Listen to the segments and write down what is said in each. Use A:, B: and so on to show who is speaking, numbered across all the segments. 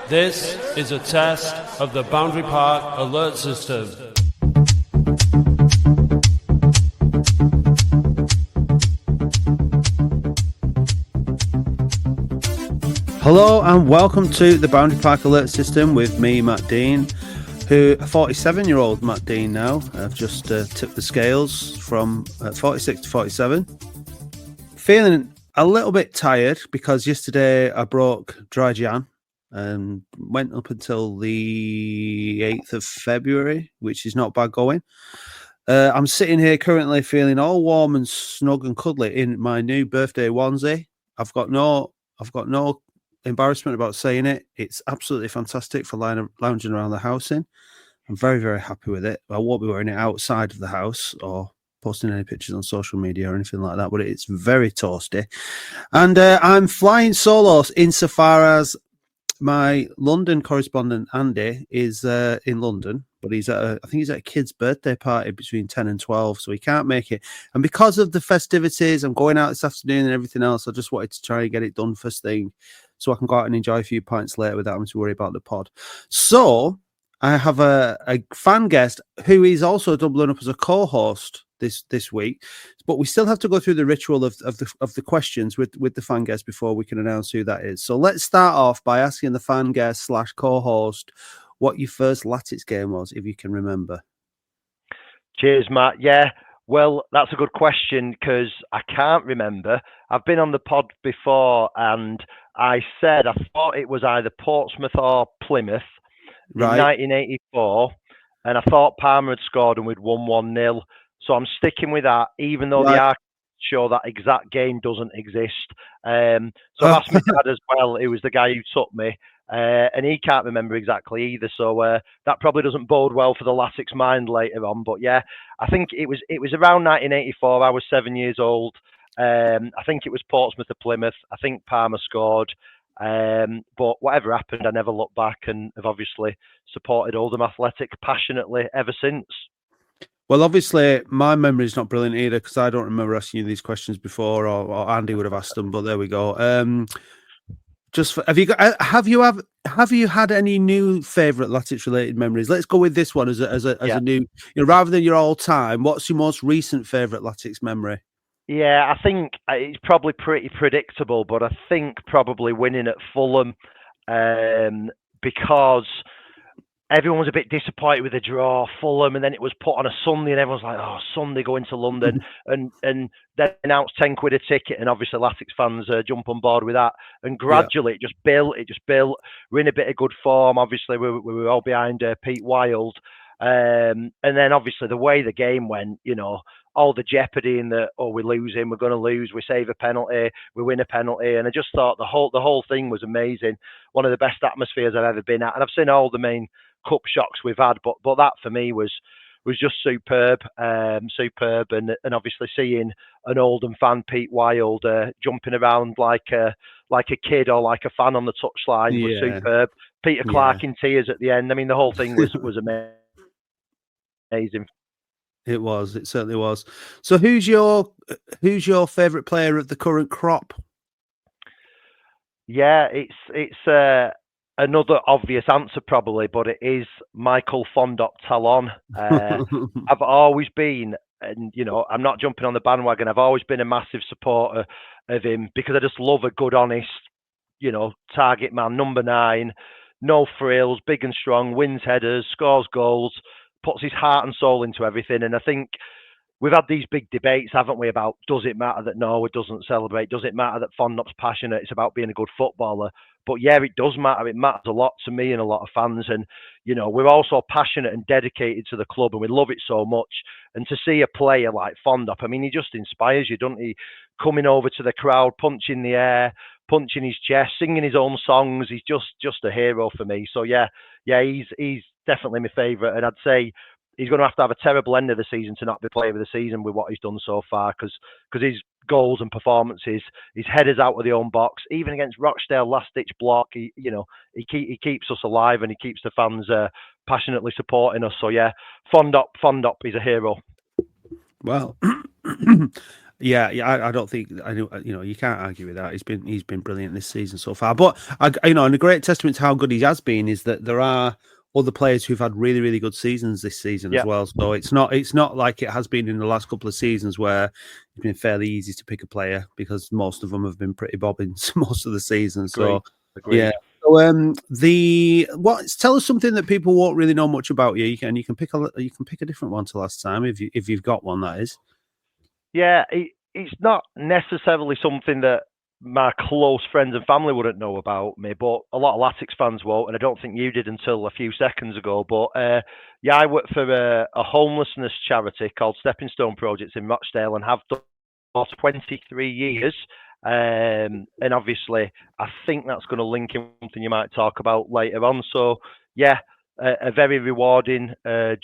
A: This is a test of the Boundary Park alert system.
B: Hello and welcome to the Boundary Park alert system with me, Matt Dean, who a 47-year-old Matt Dean now. I've just tipped the scales from 46 to 47. Feeling a little bit tired because yesterday I broke dry Jan and went up until the 8th of February, which is not bad going. I'm sitting here currently feeling all warm and snug and cuddly in my new birthday onesie. I've got no embarrassment about saying it. It's absolutely fantastic for lounging around the house in. I'm very, very happy with it. I won't be wearing it outside of the house or posting any pictures on social media or anything like that, but it's very toasty. And I'm flying solo insofar as my London correspondent, Andy, is in London, but I think he's at a kid's birthday party between 10 and 12, so he can't make it. And because of the festivities, I'm going out this afternoon and everything else, I just wanted to try and get it done first thing so I can go out and enjoy a few pints later without having to worry about the pod. So I have a fan guest who is also doubling up as a co-host this week, but we still have to go through the ritual of the questions with the fan guest before we can announce who that is. So let's start off by asking the fan guest / co-host what your first Latics game was, if you can remember.
C: Cheers, Matt. Yeah, well, that's a good question because I can't remember. I've been on the pod before and I said I thought it was either Portsmouth or Plymouth in 1984, and I thought Palmer had scored and we'd won 1-0. So I'm sticking with that, even though the archives show that exact game doesn't exist. So I've asked my dad as well, who was the guy who took me, and he can't remember exactly either. So that probably doesn't bode well for the Latics Mind later on. But yeah, I think it was around 1984. I was 7 years old. I think it was Portsmouth or Plymouth. I think Palmer scored. But whatever happened, I never looked back and have obviously supported Oldham Athletic passionately ever since.
B: Well, obviously, my memory is not brilliant either because I don't remember asking you these questions before, or Andy would have asked them. But there we go. Have you had any new favourite Latics related memories? Let's go with this one as a new, rather than your all time. What's your most recent favourite Latics memory?
C: Yeah, I think it's probably pretty predictable, but I think probably winning at Fulham because everyone was a bit disappointed with the draw, Fulham, and then it was put on a Sunday, and everyone's like, "Oh, Sunday going to London," and then announced £10 a ticket, and obviously Latics fans jump on board with that, and gradually it just built. We're in a bit of good form. Obviously, we were all behind Pete Wild, and then obviously the way the game went, all the jeopardy in the we're losing, we're going to lose, we save a penalty, we win a penalty, and I just thought the whole thing was amazing. One of the best atmospheres I've ever been at, and I've seen all the main cup shocks we've had, but that for me was just superb, and obviously seeing an Oldham fan, Pete Wild, jumping around like a kid or like a fan on the touchline was superb. Peter Clark in tears at the end. I mean, the whole thing was amazing.
B: It certainly was. So who's your favourite player of the current crop?
C: Yeah, it's another obvious answer probably, but it is Michael Fondop Talon. I've always been, and I'm not jumping on the bandwagon, I've always been a massive supporter of him because I just love a good, honest, target man, number 9, no frills, big and strong, wins headers, scores goals, puts his heart and soul into everything. And I think we've had these big debates, haven't we, about does it matter that Norwood doesn't celebrate? Does it matter that Fondop's passionate? It's about being a good footballer. But yeah, it does matter. It matters a lot to me and a lot of fans. And, we're also passionate and dedicated to the club and we love it so much. And to see a player like Fondop, I mean, he just inspires you, doesn't he? Coming over to the crowd, punching the air, punching his chest, singing his own songs. He's just a hero for me. So yeah, he's definitely my favourite. And I'd say he's going to have a terrible end of the season to not be player of the season with what he's done so far because his goals and performances, his headers out of the own box, even against Rochdale last-ditch block, he keeps us alive and he keeps the fans passionately supporting us. So yeah, Fondop is a hero.
B: Well, Yeah, I don't think you can't argue with that. He's been brilliant this season so far. But and a great testament to how good he has been is that there are other players who've had really, really good seasons this season as
C: Yeah,
B: well. So it's not like it has been in the last couple of seasons where it's been fairly easy to pick a player because most of them have been pretty bobbins most of the season.
C: agreed.
B: So yeah. So tell us something that people won't really know much about you. You can pick a different one to last time if you've got one, that is.
C: Yeah, it's not necessarily something that my close friends and family wouldn't know about me, but a lot of Latics fans won't, and I don't think you did until a few seconds ago. But yeah, I work for a homelessness charity called Stepping Stone Projects in Rochdale and have done for 23 years. And obviously, I think that's going to link in something you might talk about later on. So, yeah, a very rewarding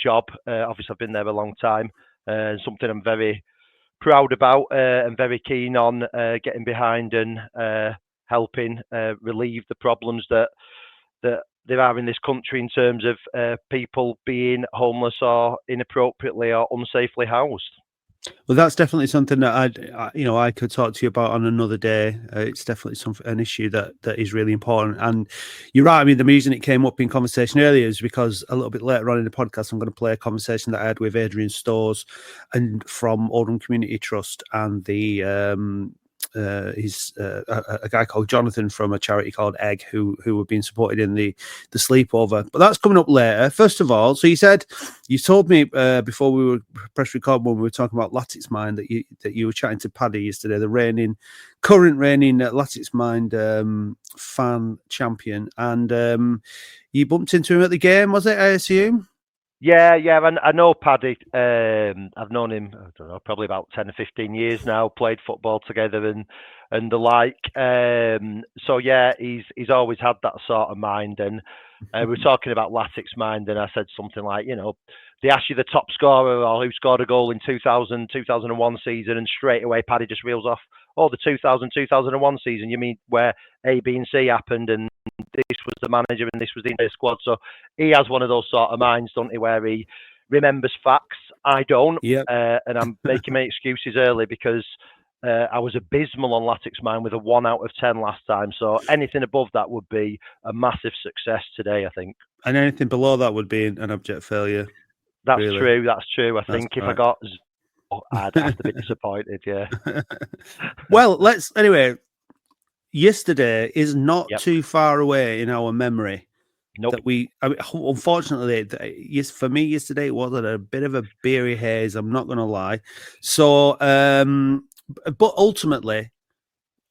C: job. Obviously, I've been there a long time, something I'm very proud about and very keen on getting behind and helping relieve the problems that there are in this country in terms of people being homeless or inappropriately or unsafely housed.
B: Well, that's definitely something that I could talk to you about on another day. It's definitely an issue that is really important. And you're right. I mean, the reason it came up in conversation earlier is because a little bit later on in the podcast, I'm going to play a conversation that I had with Adrian Stores and from Oldham Community Trust and he's a guy called Jonathan from a charity called Egg who have been supported in the sleepover. But that's coming up later. First of all, so you told me before we were press record when we were talking about Latics Mind that you were chatting to Paddy yesterday, the current reigning Latics Mind fan champion, and you bumped into him at the game, was it? I assume.
C: Yeah, I know Paddy. I've known him, I don't know, probably about 10 or 15 years now, played football together and the like. So yeah, he's always had that sort of mind. And we were talking about Latics Mind, and I said something like, they ask you the top scorer or who scored a goal in 2001 season, and straight away Paddy just reels off, oh, the 2001 season, you mean where A, B and C happened, and this was the manager and this was the entire squad. So he has one of those sort of minds, don't he, where he remembers facts. I don't.
B: Yeah.
C: And I'm making my excuses early because I was abysmal on Latics Mind with a 1 out of 10 last time. So anything above that would be a massive success today, I think.
B: And anything below that would be an abject failure.
C: That's
B: really.
C: true. That's true. I think if
B: right.
C: I got I'd have to be disappointed, yeah.
B: Well, anyway, yesterday is not too far away in our memory.
C: Nope.
B: Unfortunately, for me yesterday, it was a bit of a beery haze. I'm not going to lie. So, but ultimately,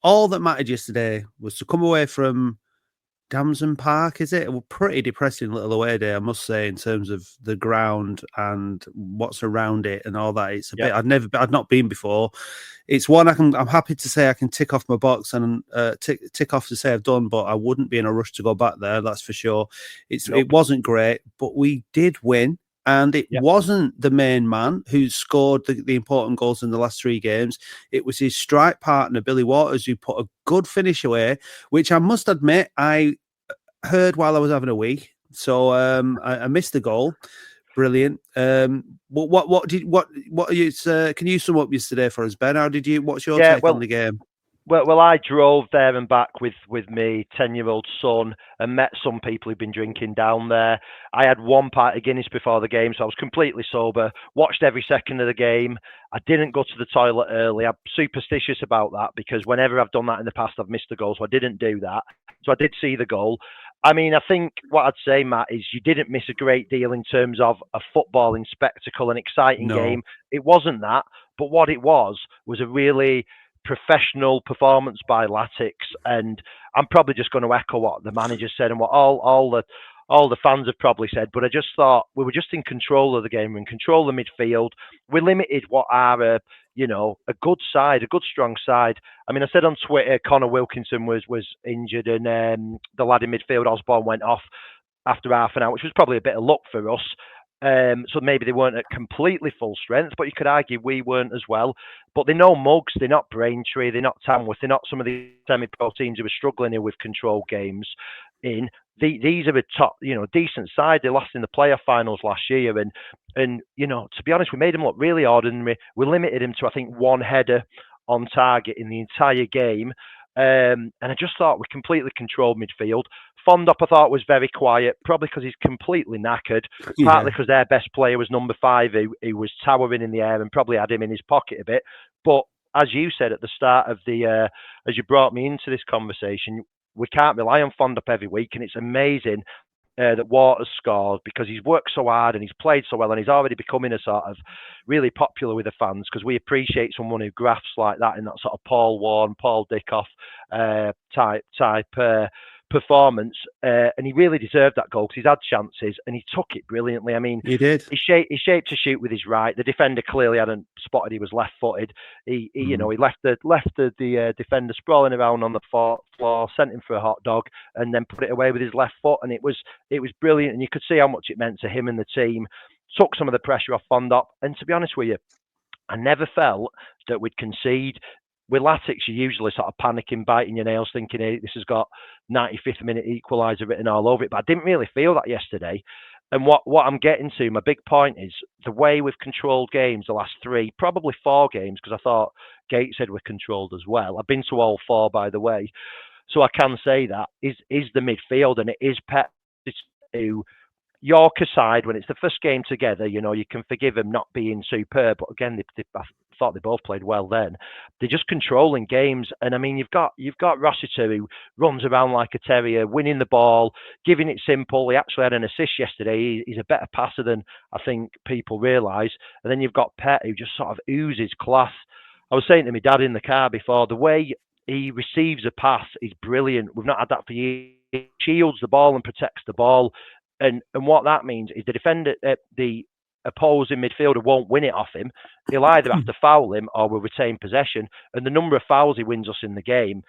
B: all that mattered yesterday was to come away from Damson Park, is it? A pretty depressing little away day, I must say, in terms of the ground and what's around it and all that. It's a bit. I'd not been before. It's one I'm happy to say I can tick off my box and tick off to say I've done, but I wouldn't be in a rush to go back there. That's for sure. It wasn't great, but we did win. And it wasn't the main man who scored the important goals in the last 3 games. It was his strike partner, Billy Waters, who put a good finish away, which I must admit I heard while I was having a wee. So I missed the goal. Brilliant. What are you? Can you sum up yesterday for us, Ben? What's your take on the game?
C: Well, I drove there and back with my 10-year-old son and met some people who've been drinking down there. I had 1 pint of Guinness before the game, so I was completely sober, watched every second of the game. I didn't go to the toilet early. I'm superstitious about that because whenever I've done that in the past, I've missed the goal, so I didn't do that. So I did see the goal. I mean, I think what I'd say, Matt, is you didn't miss a great deal in terms of a footballing spectacle, an exciting game. It wasn't that, but what it was a really professional performance by Latics, and I'm probably just going to echo what the manager said and what all the fans have probably said, but I just thought we were just in control of the game, in control of the midfield. We limited what are a good side, a good strong side. I mean, I said on Twitter Connor Wilkinson was injured, and the lad in midfield Osborne went off after half an hour, which was probably a bit of luck for us. So maybe they weren't at completely full strength, but you could argue we weren't as well. But they're no mugs, they're not Braintree, they're not Tamworth, they're not some of the semi-pro teams who were struggling here with control games in. these are a top, decent side. They lost in the playoff finals last year, and to be honest, we made them look really ordinary. We limited him to, I think, one header on target in the entire game. And I just thought we completely controlled midfield. Fondop, I thought, was very quiet, probably because he's completely knackered, partly because their best player was number 5, who was towering in the air and probably had him in his pocket a bit. But as you said at the start of as you brought me into this conversation, we can't rely on Fondop every week, and it's amazing that Waters scored because he's worked so hard and he's played so well, and he's already becoming a sort of really popular with the fans because we appreciate someone who grafts like that in that sort of Paul Warne, Paul Dickoff type performance, and he really deserved that goal because he's had chances and he took it brilliantly. I mean,
B: he did.
C: He shaped to shoot with his right. The defender clearly hadn't spotted he was left-footed. He left the defender sprawling around on the floor, sent him for a hot dog, and then put it away with his left foot. And it was brilliant, and you could see how much it meant to him and the team. Took some of the pressure off Fondop, and to be honest with you, I never felt that we'd concede. With Latics, you're usually sort of panicking, biting your nails, thinking, hey, this has got 95th minute equaliser written all over it. But I didn't really feel that yesterday. And what I'm getting to, my big point is the way we've controlled games the last 3, probably 4 games, because I thought Gateshead were controlled as well. I've been to all 4, by the way. So I can say that is the midfield, and it is Pep who... Yorker side, when it's the first game together, you can forgive them not being superb. But again, I thought they both played well then. They're just controlling games. And I mean, you've got Rossiter who runs around like a terrier, winning the ball, giving it simple. He actually had an assist yesterday. He's a better passer than I think people realise. And then you've got Pet who just sort of oozes class. I was saying to my dad in the car before, the way he receives a pass is brilliant. We've not had that for years. He shields the ball and protects the ball. And what that means is the defender, the opposing midfielder won't win it off him. He'll either have to foul him or will retain possession. And the number of fouls he wins us in the game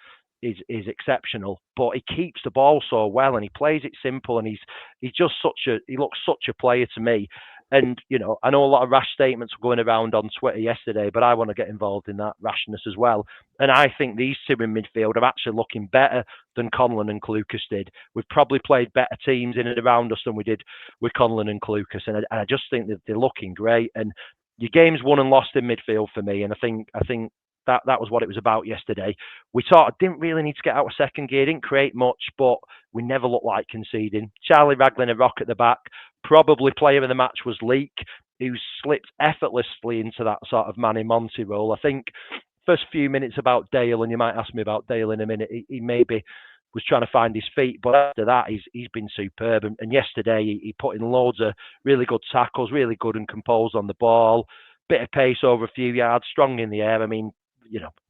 C: is exceptional. But he keeps the ball so well, and he plays it simple, and he's just he looks such a player to me. And, I know a lot of rash statements were going around on Twitter yesterday, but I want to get involved in that rashness as well. And I think these two in midfield are actually looking better than Conlon and Clucas did. We've probably played better teams in and around us than we did with Conlon and Clucas. And I just think that they're looking great. And your game's won and lost in midfield for me. And I think that was what it was about yesterday. We didn't really need to get out of second gear, didn't create much, but we never looked like conceding. Charlie Raglan a rock at the back. Probably player of the match was Leak, who slipped effortlessly into that sort of Manny Monty role. I think first few minutes about Dale, and you might ask me about Dale in a minute, he maybe was trying to find his feet, but after that he's been superb. And yesterday he put in loads of really good tackles, really good and composed on the ball, bit of pace over a few yards, strong in the air. I mean,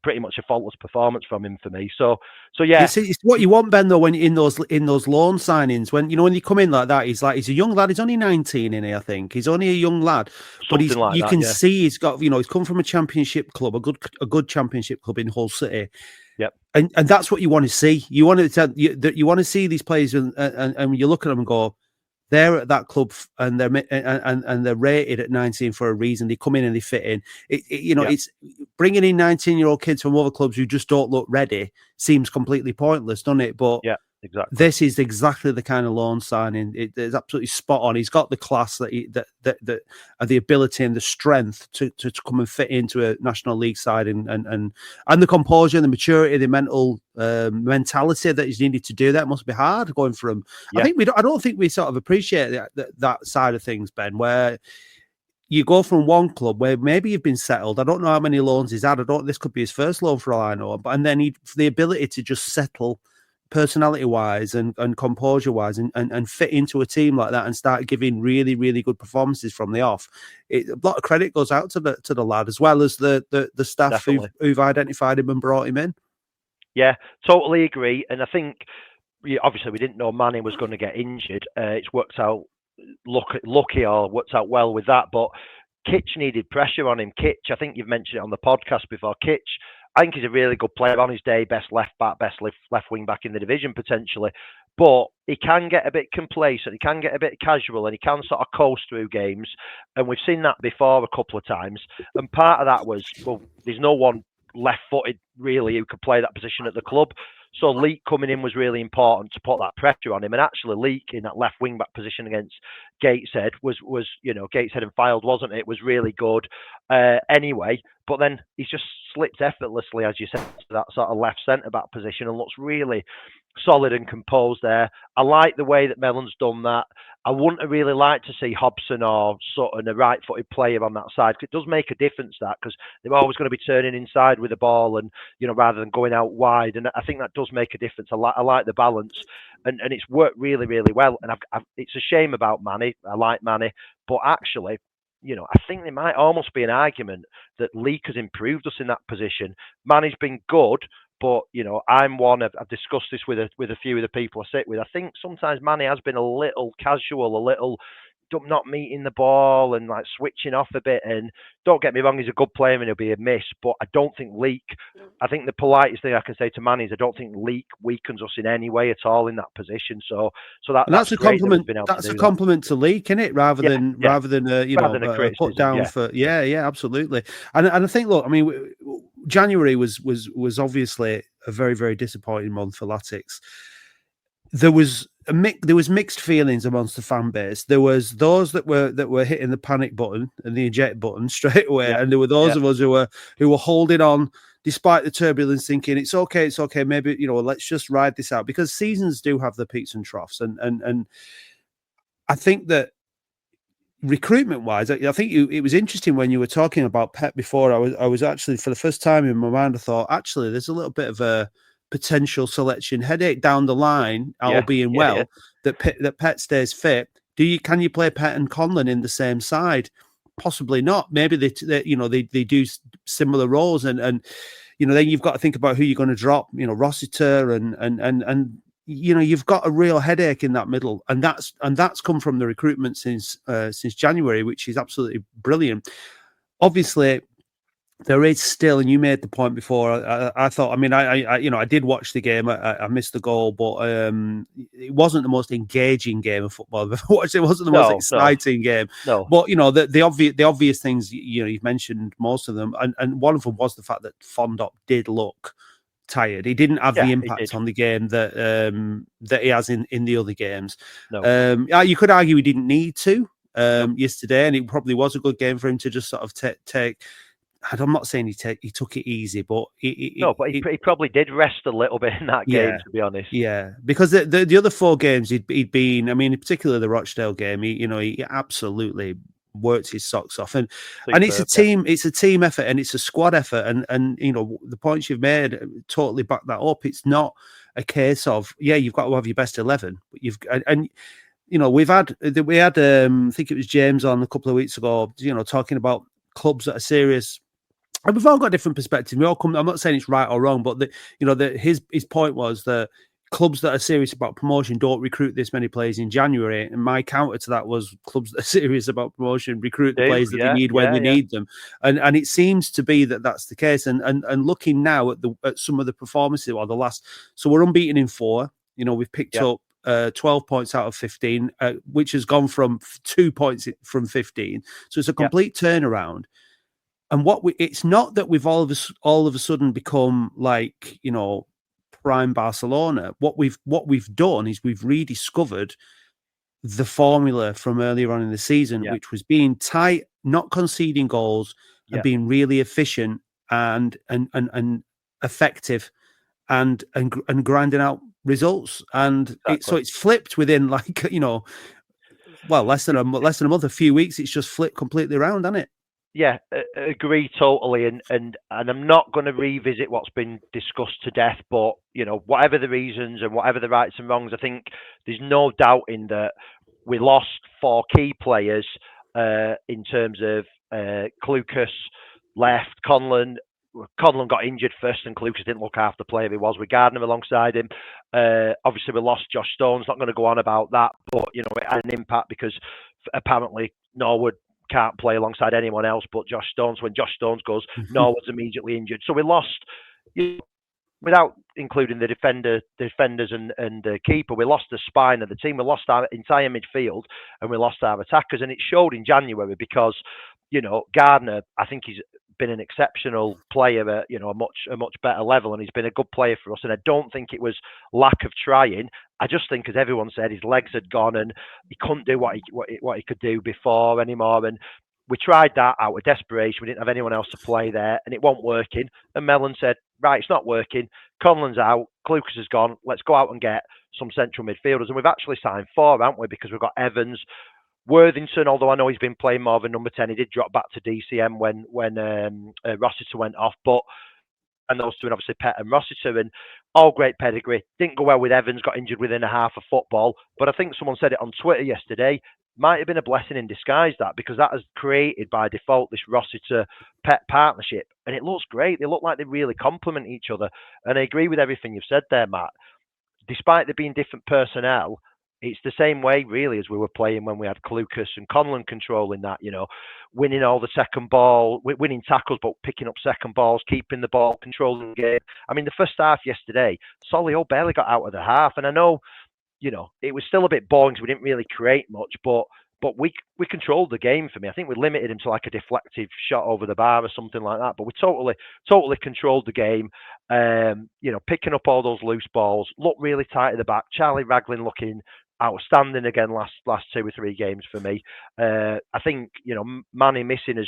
C: pretty much a faultless performance from him for me. So yeah.
B: It's what you want, Ben, though, when in those loan signings, when you come in like that, he's a young lad. He's only 19 in here, I think. He's only a young lad, but you can see he's got, he's come from a championship club, a good championship club in Hull City.
C: Yep.
B: And that's what you want to see. You want to see these players, and you look at them and go, they're at that club and they're rated at 19 for a reason. They come in and they fit in. It's bringing in 19-year-old kids from other clubs who just don't look ready seems completely pointless, doesn't it? But
C: yeah, exactly.
B: This is exactly the kind of loan signing. It's absolutely spot on. He's got the class that the ability and the strength to come and fit into a National League side, and the composure and the maturity, the mental mentality that he's needed to do that. Must be hard going from. Yeah. I don't think we sort of appreciate that side of things, Ben, where you go from one club where maybe you've been settled. I don't know how many loans he's had. This could be his first loan for all I know. And then the ability to just settle personality-wise and composure-wise and fit into a team like that and start giving really, really good performances from the off. A lot of credit goes out to the lad, as well as the staff who've identified him and brought him in.
C: Yeah, totally agree. And I think, obviously, we didn't know Manny was going to get injured. It's worked out lucky or worked out well with that. But Kitch needed pressure on him. Kitch, I think you've mentioned it on the podcast before. Kitch, I think he's a really good player on his day, best left back, best left wing back in the division potentially. But he can get a bit complacent, he can get a bit casual, and he can sort of coast through games. And we've seen that before a couple of times. And part of that was, well, there's no one left-footed really who could play that position at the club. So Leek coming in was really important to put that pressure on him. And actually Leek in that left wing-back position against Gateshead was Gateshead and Fylde, wasn't it? Was really good anyway. But then he's just slipped effortlessly, as you said, to that sort of left centre-back position and looks really solid and composed there. I like the way that Melon's done that. I wouldn't have really liked to see Hobson or Sutton, a right-footed player on that side. It does make a difference, that, because they're always going to be turning inside with the ball and, rather than going out wide. And I think that does make a difference. I like the balance, and it's worked really, really well. And it's a shame about Manny. I like Manny, but actually, I think there might almost be an argument that Leek has improved us in that position. Manny's been good, but I'm one. I've discussed this with a few of the people I sit with. I think sometimes Manny has been a little casual, a little not meeting the ball and like switching off a bit. And don't get me wrong, he's a good player and he'll be a miss, but I don't think Leek. I think the politest thing I can say to Manny is I don't think Leek weakens us in any way at all in that position. So that's
B: a compliment.
C: That's
B: a compliment to Leek, isn't it? Rather than a put down for absolutely. And I think, look, I mean, January was obviously a very, very disappointing month for Latics. There was mixed feelings amongst the fan base. There was those that were hitting the panic button and the eject button straight away, and there were those of us who were holding on despite the turbulence, thinking it's okay, maybe let's just ride this out, because seasons do have the peaks and troughs, and I think that recruitment wise, I think it was interesting when you were talking about Pep before. I was actually, for the first time in my mind, I thought actually there's a little bit of a potential selection headache down the line, all being well, that Pet stays fit. Can you play Pet and Conlon in the same side? Possibly not. Maybe they do similar roles, and then you've got to think about who you're going to drop. Rossiter and you've got a real headache in that middle, and that's come from the recruitment since January, which is absolutely brilliant. Obviously, there is still, and you made the point before. I thought, I mean, I did watch the game. I missed the goal, but it wasn't the most engaging game of football I've ever watched. It wasn't the most exciting game.
C: No.
B: But the obvious things, you've mentioned most of them, and one of them was the fact that Fondop did look tired. He didn't have the impact on the game that he has in the other games.
C: No.
B: You could argue he didn't need to yesterday, and it probably was a good game for him to just sort of take. I'm not saying he took it easy, but he
C: probably did rest a little bit in that game, to be honest.
B: Yeah, because the other four games he'd been, I mean, in particular the Rochdale game, he absolutely worked his socks off, and it's a team effort, and it's a squad effort, and the points you've made totally back that up. It's not a case of you've got to have your best 11, but we had I think it was James on a couple of weeks ago, talking about clubs that are serious. And we've all got different perspectives. I'm not saying it's right or wrong, but his point was that clubs that are serious about promotion don't recruit this many players in January. And my counter to that was clubs that are serious about promotion recruit the players that they need when they need them. And it seems to be that that's the case. And looking now at some of the performances or the last, so we're unbeaten in 4. We've picked up 12 points out of 15, which has gone from 2 points from 15. So it's a complete turnaround. And it's not that we've all of a sudden become like, prime Barcelona. What we've done is we've rediscovered the formula from earlier on in the season, which was being tight, not conceding goals, and being really efficient and effective and grinding out results. And it's flipped within less than a month, a few weeks. It's just flipped completely around, hasn't it?
C: Yeah, agree totally, and I'm not going to revisit what's been discussed to death, but whatever the reasons and whatever the rights and wrongs, I think there's no doubt in that we lost 4 key players in terms of Clucas left, Conlon got injured first, and Clucas didn't look half the player he was with Gardner alongside him. Obviously, we lost Josh Stones. Not going to go on about that, but it had an impact because apparently Norwood can't play alongside anyone else but Josh Stones. When Josh Stones goes, Norwood's immediately injured. So we lost, without including the defenders and the keeper, we lost the spine of the team. We lost our entire midfield and we lost our attackers. And it showed in January because, Gardner, I think he's been an exceptional player at a much better level, and he's been a good player for us. And I don't think it was lack of trying. I just think, as everyone said, his legs had gone and he couldn't do what he could do before anymore. And we tried that out of desperation. We didn't have anyone else to play there, and it wasn't working. And Melon said, right, it's not working. Conlon's out. Clucas has gone. Let's go out and get some central midfielders. And we've actually signed 4, haven't we? Because we've got Evans, Worthington, although I know he's been playing more than number 10. He did drop back to DCM when Rossiter went off. And those two, and obviously Pet and Rossiter, and all great pedigree. Didn't go well with Evans, got injured within a half of football. But I think someone said it on Twitter yesterday, might have been a blessing in disguise, that, because that has created by default this Rossiter Pet partnership. And it looks great. They look like they really complement each other. And I agree with everything you've said there, Matt. Despite there being different personnel, it's the same way, really, as we were playing when we had Clucas and Conlon controlling that, winning all the second ball, winning tackles, but picking up second balls, keeping the ball, controlling the game. I mean, the first half yesterday, Solihull barely got out of the half. And I know, it was still a bit boring because we didn't really create much, but we controlled the game for me. I think we limited him to like a deflective shot over the bar or something like that. But we totally controlled the game. Picking up all those loose balls, looked really tight at the back. Charlie Raglan looking outstanding again last 2 or 3 games for me. I think Manny missing has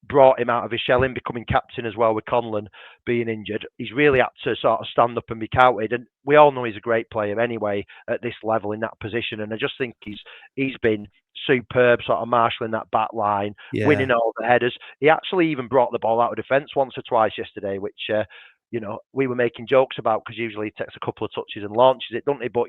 C: brought him out of his shell in becoming captain as well, with Conlon being injured. He's really had to sort of stand up and be counted, and we all know he's a great player anyway at this level in that position. And I just think he's been superb, sort of marshalling that back line, winning all the headers. He actually even brought the ball out of defence once or twice yesterday, which we were making jokes about, because usually he takes a couple of touches and launches it, doesn't he? But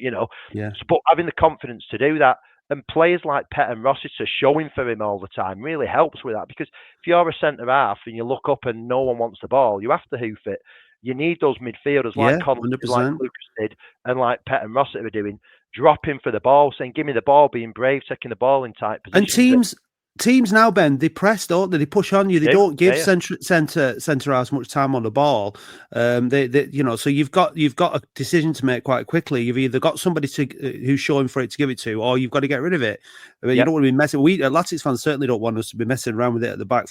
C: but having the confidence to do that, and players like Pet and Rossiter showing for him all the time really helps with that. Because if you're a centre half and you look up and no one wants the ball, you have to hoof it. You need those midfielders like Conlon, like Lucas did, and like Pet and Rossiter are doing, dropping for the ball, saying, "Give me the ball," being brave, taking the ball in tight positions.
B: And teams now, Ben, they press, don't they? They push on you. They don't give centre halves much time on the ball. So you've got a decision to make quite quickly. You've either got somebody who's showing for it to give it to, or you've got to get rid of it. I mean, you don't want to be messing. We Latics fans certainly don't want us to be messing around with it at the back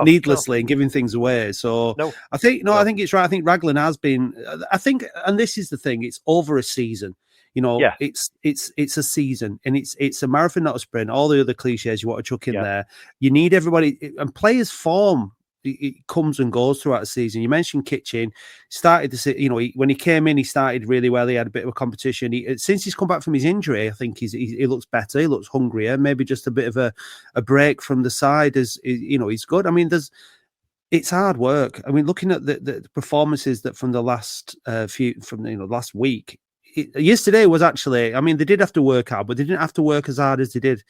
B: needlessly and giving things away. So I think it's right. I think Raglan has been. I think, and this is the thing. It's over a season. It's a season, and it's a marathon, not a sprint. All the other cliches you want to chuck in there. You need everybody, and players' form, it comes and goes throughout the season. You mentioned Kitchen started to see, when he came in, he started really well. He had a bit of a competition. Since he's come back from his injury, I think he looks better. He looks hungrier. Maybe just a bit of a break from the side. He's good. I mean, it's hard work. I mean, looking at the performances that from the last last week. Yesterday was actually, I mean, they did have to work hard, but they didn't have to work as hard as they did.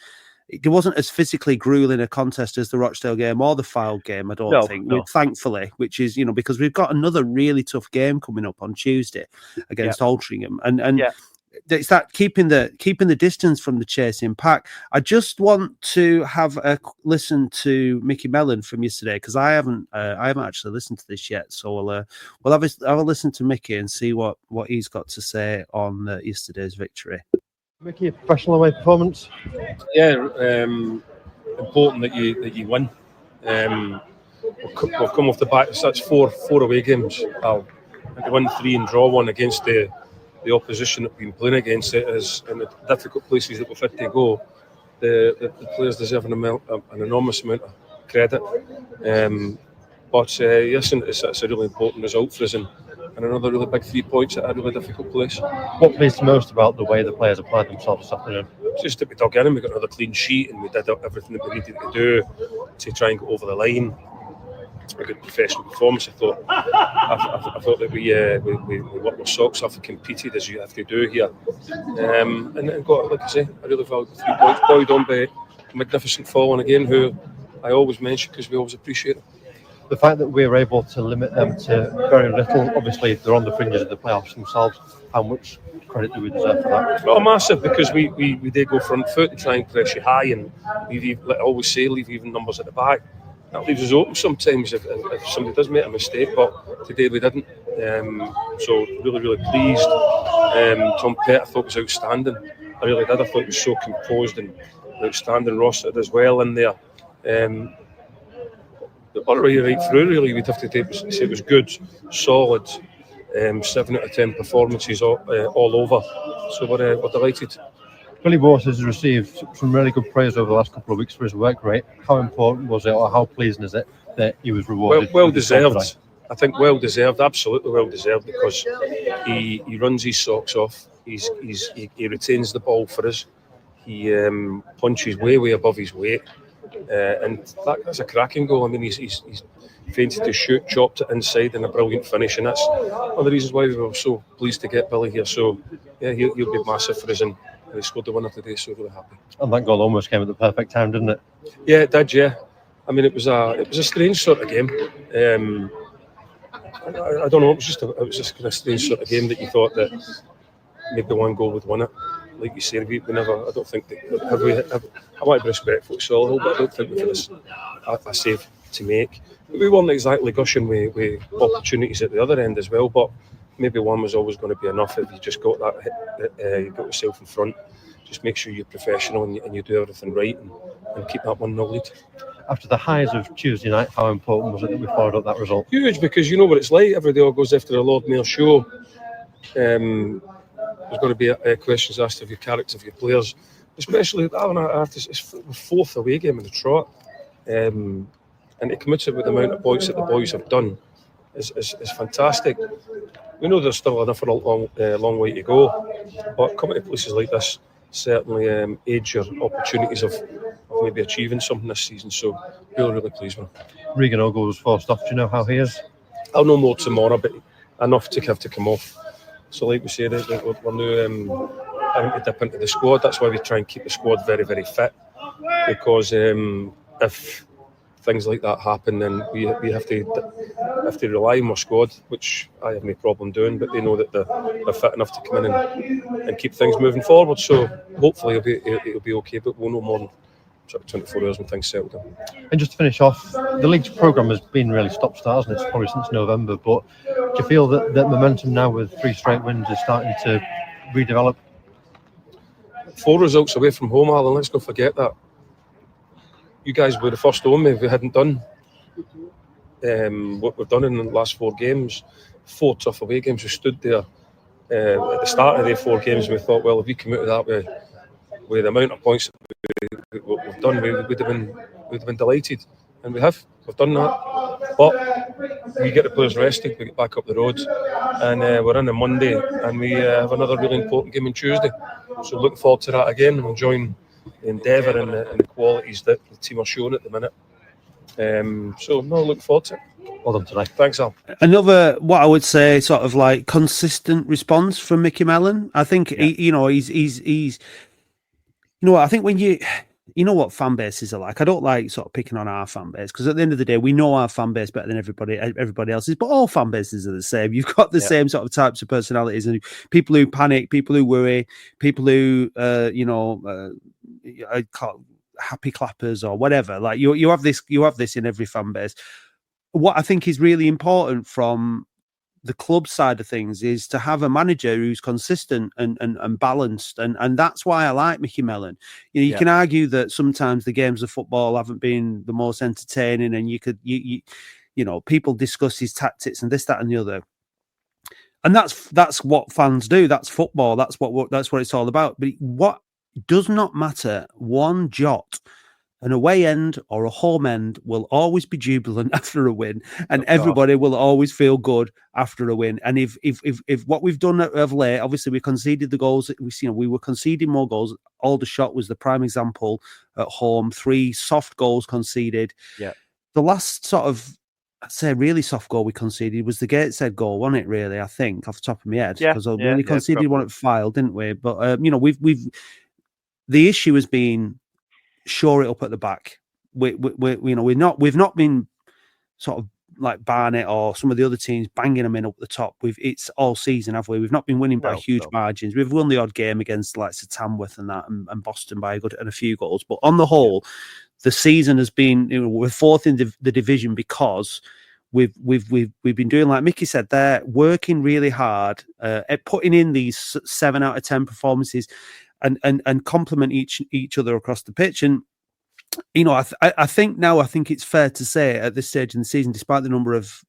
B: It wasn't as physically grueling a contest as the Rochdale game or the Fylde game, I don't think, thankfully, which is, because we've got another really tough game coming up on Tuesday against Altrincham. And it's that keeping the distance from the chasing pack. I just want to have a listen to Mickey Melon from yesterday, because I haven't actually listened to this yet. So we'll have a listen to Mickey and see what he's got to say on yesterday's victory.
D: Mickey, a professional away performance.
E: Yeah, important that you win. We've come off the back of such four away games. To win 3 and draw 1 against the opposition that we've been playing against, it is in the difficult places that we've had to go. The players deserve an enormous amount of credit. Listen, it's a really important result for us, and another really big 3 points at a really difficult place.
D: What pleased you most about the way the players applied themselves this afternoon?
E: Just that we dug in and we got another clean sheet, and we did everything that we needed to do to try and go over the line. A good professional performance. I thought that we worked our socks off and competed as you have to do here, and got, like I say, a really valuable 3 points, buoyed on by magnificent Fallen again, who I always mention because we always appreciate it.
D: The fact that we were able to limit them to very little, obviously they're on the fringes of the playoffs themselves. How much credit do we deserve for that?
E: Well, massive, because we did go front foot and try and press you high, and leave even numbers at the back. That leaves us open sometimes if somebody does make a mistake, but today we didn't. So really pleased. Tom Pett, I thought was outstanding. I really did. I thought he was so composed and outstanding. Ross did as well in there. all the way right through, really, we'd have to say it was good, solid, 7 out of 10 performances all over. So we're delighted.
D: Billy Waters has received some really good praise over the last couple of weeks for his work rate. How important was it, or how pleasing is it that he was rewarded?
E: Well deserved. I think well deserved, absolutely well deserved, because he runs his socks off. He retains the ball for us. He punches way above his weight, and that's a cracking goal. I mean, he's fainted to shoot, chopped it inside, and a brilliant finish. And that's one of the reasons why we were so pleased to get Billy here. So yeah, he'll be massive for us, and he scored the winner today. So really happy.
D: And that goal almost came at the perfect time, didn't it?
E: Yeah, it did. Yeah, I mean, it was a strange sort of game. I don't know. It was just kind of strange sort of game that you thought that maybe one goal would win it. Like you said, we never. I don't think that I want to be respectful to Solihull, but I don't think we've had a save to make. We weren't exactly gushing with opportunities at the other end as well, but maybe one was always going to be enough if you just got that. You got yourself in front. Just make sure you're professional and you do everything right and keep that 1-0 lead.
D: After the highs of Tuesday night, how important was it that we followed up that result?
E: Huge, because you know what it's like. Every day goes after the Lord Mayor show. There's going to be questions asked of your character, of your players, especially after it's the 4th away game in the trot. And to commit it with the amount of points that the boys have done is fantastic. We know there's still enough for a long way to go, but coming to places like this certainly aids your opportunities of maybe achieving something this season. So really pleased with him.
D: Regan Ogle was forced off. Do you know how he is?
E: I'll know more tomorrow, but enough to have to come off. So like we said, we're now having to dip into the squad. That's why we try and keep the squad very, very fit, because if things like that happen, then we have to rely on our squad, which I have no problem doing, but they know that they're fit enough to come in and keep things moving forward. So hopefully it'll be okay, but we'll know more than sort of 24 hours when things settle down.
D: And just to finish off, the league's programme has been really stop-start, hasn't it? It's probably since November, but do you feel that momentum now with 3 straight wins is starting to redevelop? 4
E: results away from home, Alan, let's not forget that. You guys were the first to own me if we hadn't done what we've done in the last 4 games. 4 tough away games. We stood there at the start of the 4 games, and we thought, well, if we come out of that with the amount of points that we've done, we would have been delighted, and we've done that. But we get the players rested, we get back up the road, and we're in on Monday, and we have another really important game on Tuesday. So looking forward to that again. We're enjoying the endeavour and the qualities that the team are showing at the minute. So no, look forward to it.
D: Well done tonight.
E: Thanks, Al.
B: Another, what I would say, sort of like consistent response from Mickey Melon. I think he's I think when you know what fan bases are like. I don't like sort of picking on our fan base, because at the end of the day, we know our fan base better than everybody else's. But all fan bases are the same. You've got the same sort of types of personalities, and people who panic, people who worry, people who I call happy clappers or whatever. Like you have this in every fan base. What I think is really important from the club side of things is to have a manager who's consistent and balanced, and that's why I like Mickey Melon. You can argue that sometimes the games of football haven't been the most entertaining, and people discuss his tactics and this, that, and the other. And that's what fans do. That's football. That's what it's all about. But what does not matter one jot. An away end or a home end will always be jubilant after a win, and everybody will always feel good after a win. And if what we've done of late, obviously we conceded the goals. We were conceding more goals. Aldershot was the prime example at home. 3 soft goals conceded. Yeah. The last sort of, I'd say, really soft goal we conceded was the Gateshead goal, wasn't it? Really, I think off the top of my head, because we only conceded one at File, didn't we? But we've the issue has been shore it up at the back. We've not been sort of like Barnet or some of the other teams banging them in up the top. It's all season, have we? We've not been winning by huge margins. We've won the odd game against like Tamworth and that, and Boston by a few goals. But on the whole, the season has been, we're 4th in the division because we've been doing, like Mickey said, there, working really hard at putting in these 7 out of 10 performances. And complement each other across the pitch. And I think now, I think it's fair to say at this stage in the season, despite the number of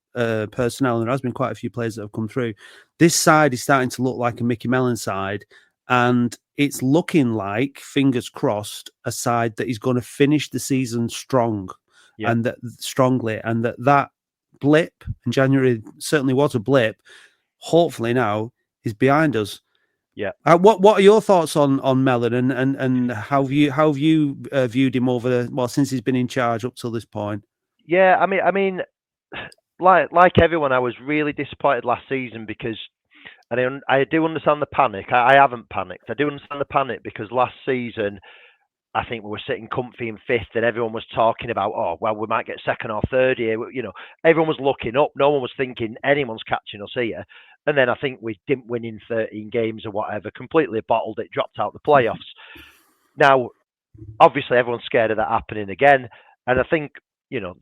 B: personnel, and there has been quite a few players that have come through, this side is starting to look like a Mickey Melon side, and it's looking like, fingers crossed, a side that is going to finish the season strong, and that blip in January certainly was a blip. Hopefully now is behind us.
C: Yeah.
B: What are your thoughts on Melon, and how have you viewed him since he's been in charge up till this point?
C: Yeah, I mean, like everyone, I was really disappointed last season because, and I do understand the panic. I haven't panicked. I do understand the panic because last season, I think we were sitting comfy in fifth, and everyone was talking about, oh, well, we might get second or third here. You know, everyone was looking up. No one was thinking anyone's catching us here. And then I think we didn't win in 13 games or whatever, completely bottled it, dropped out the playoffs. Now, obviously, everyone's scared of that happening again. And I think,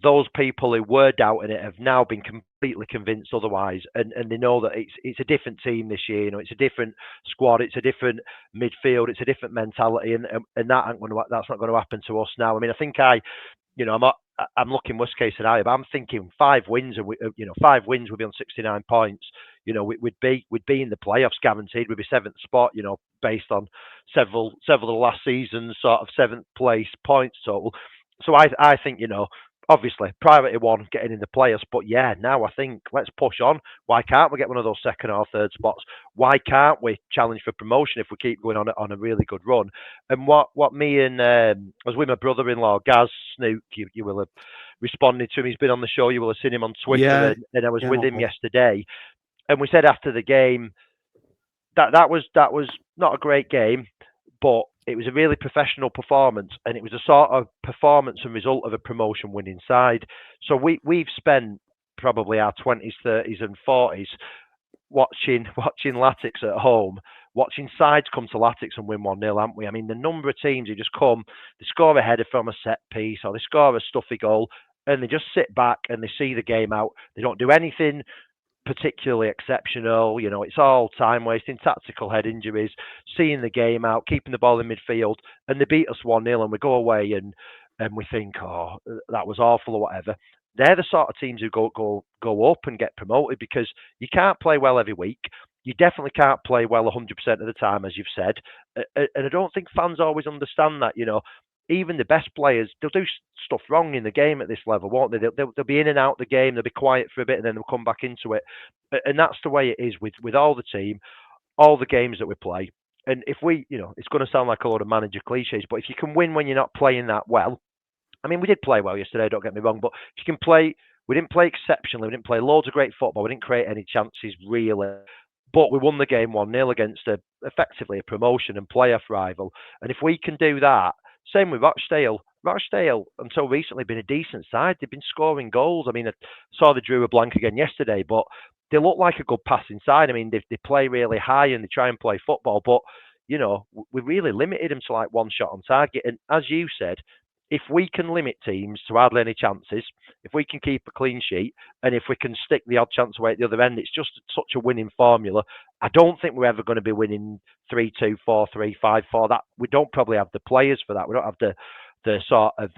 C: those people who were doubting it have now been completely convinced otherwise. And they know that it's a different team this year. It's a different squad. It's a different midfield. It's a different mentality. And that's not going to happen to us now. I mean, I think I'm looking worst case scenario, but I'm thinking 5 wins, and 5 wins would be on 69 points. We'd be in the playoffs guaranteed. We'd be 7th spot. Based on several of the last season's sort of 7th place points total. So I think obviously priority one getting in the playoffs, but yeah, now I think let's push on. Why can't we get one of those second or third spots? Why can't we challenge for promotion if we keep going on a really good run? And what me and I was with my brother-in-law Gaz Snook. You will have responded to him. He's been on the show. You will have seen him on Twitter, and I was with him yesterday. And we said after the game that was not a great game, but it was a really professional performance, and it was a sort of performance and result of a promotion winning side. So we've spent probably our 20s, 30s, and 40s watching Latics at home, watching sides come to Latics and win 1-0, haven't we? I mean, the number of teams who just come, they score a header from a set piece, or they score a stuffy goal, and they just sit back and they see the game out. They don't do anything particularly exceptional. It's all time wasting, tactical head injuries, seeing the game out, keeping the ball in midfield, and they beat us 1-0, and we go away and we think, oh, that was awful or whatever. They're the sort of teams who go up and get promoted, because you can't play well every week. You definitely can't play well 100% of the time, as you've said. And I don't think fans always understand that. Even the best players, they'll do stuff wrong in the game at this level, won't they? They'll be in and out of the game, they'll be quiet for a bit, and then they'll come back into it. And that's the way it is with all the team, all the games that we play. And if we, it's going to sound like a lot of manager cliches, but if you can win when you're not playing that well, I mean, we did play well yesterday, don't get me wrong, but if you can play, we didn't play exceptionally, we didn't play loads of great football, we didn't create any chances really, but we won the game 1-0 against effectively a promotion and playoff rival. And if we can do that, same with Rochdale. Rochdale, until recently, been a decent side. They've been scoring goals. I mean, I saw they drew a blank again yesterday, but they look like a good passing side. I mean, they play really high and they try and play football, but, we really limited them to like one shot on target. And as you said, if we can limit teams to hardly any chances, if we can keep a clean sheet, and if we can stick the odd chance away at the other end, it's just such a winning formula. I don't think we're ever going to be winning 3-2, 4-3, 5-4. That we don't probably have the players for that. We don't have the sort of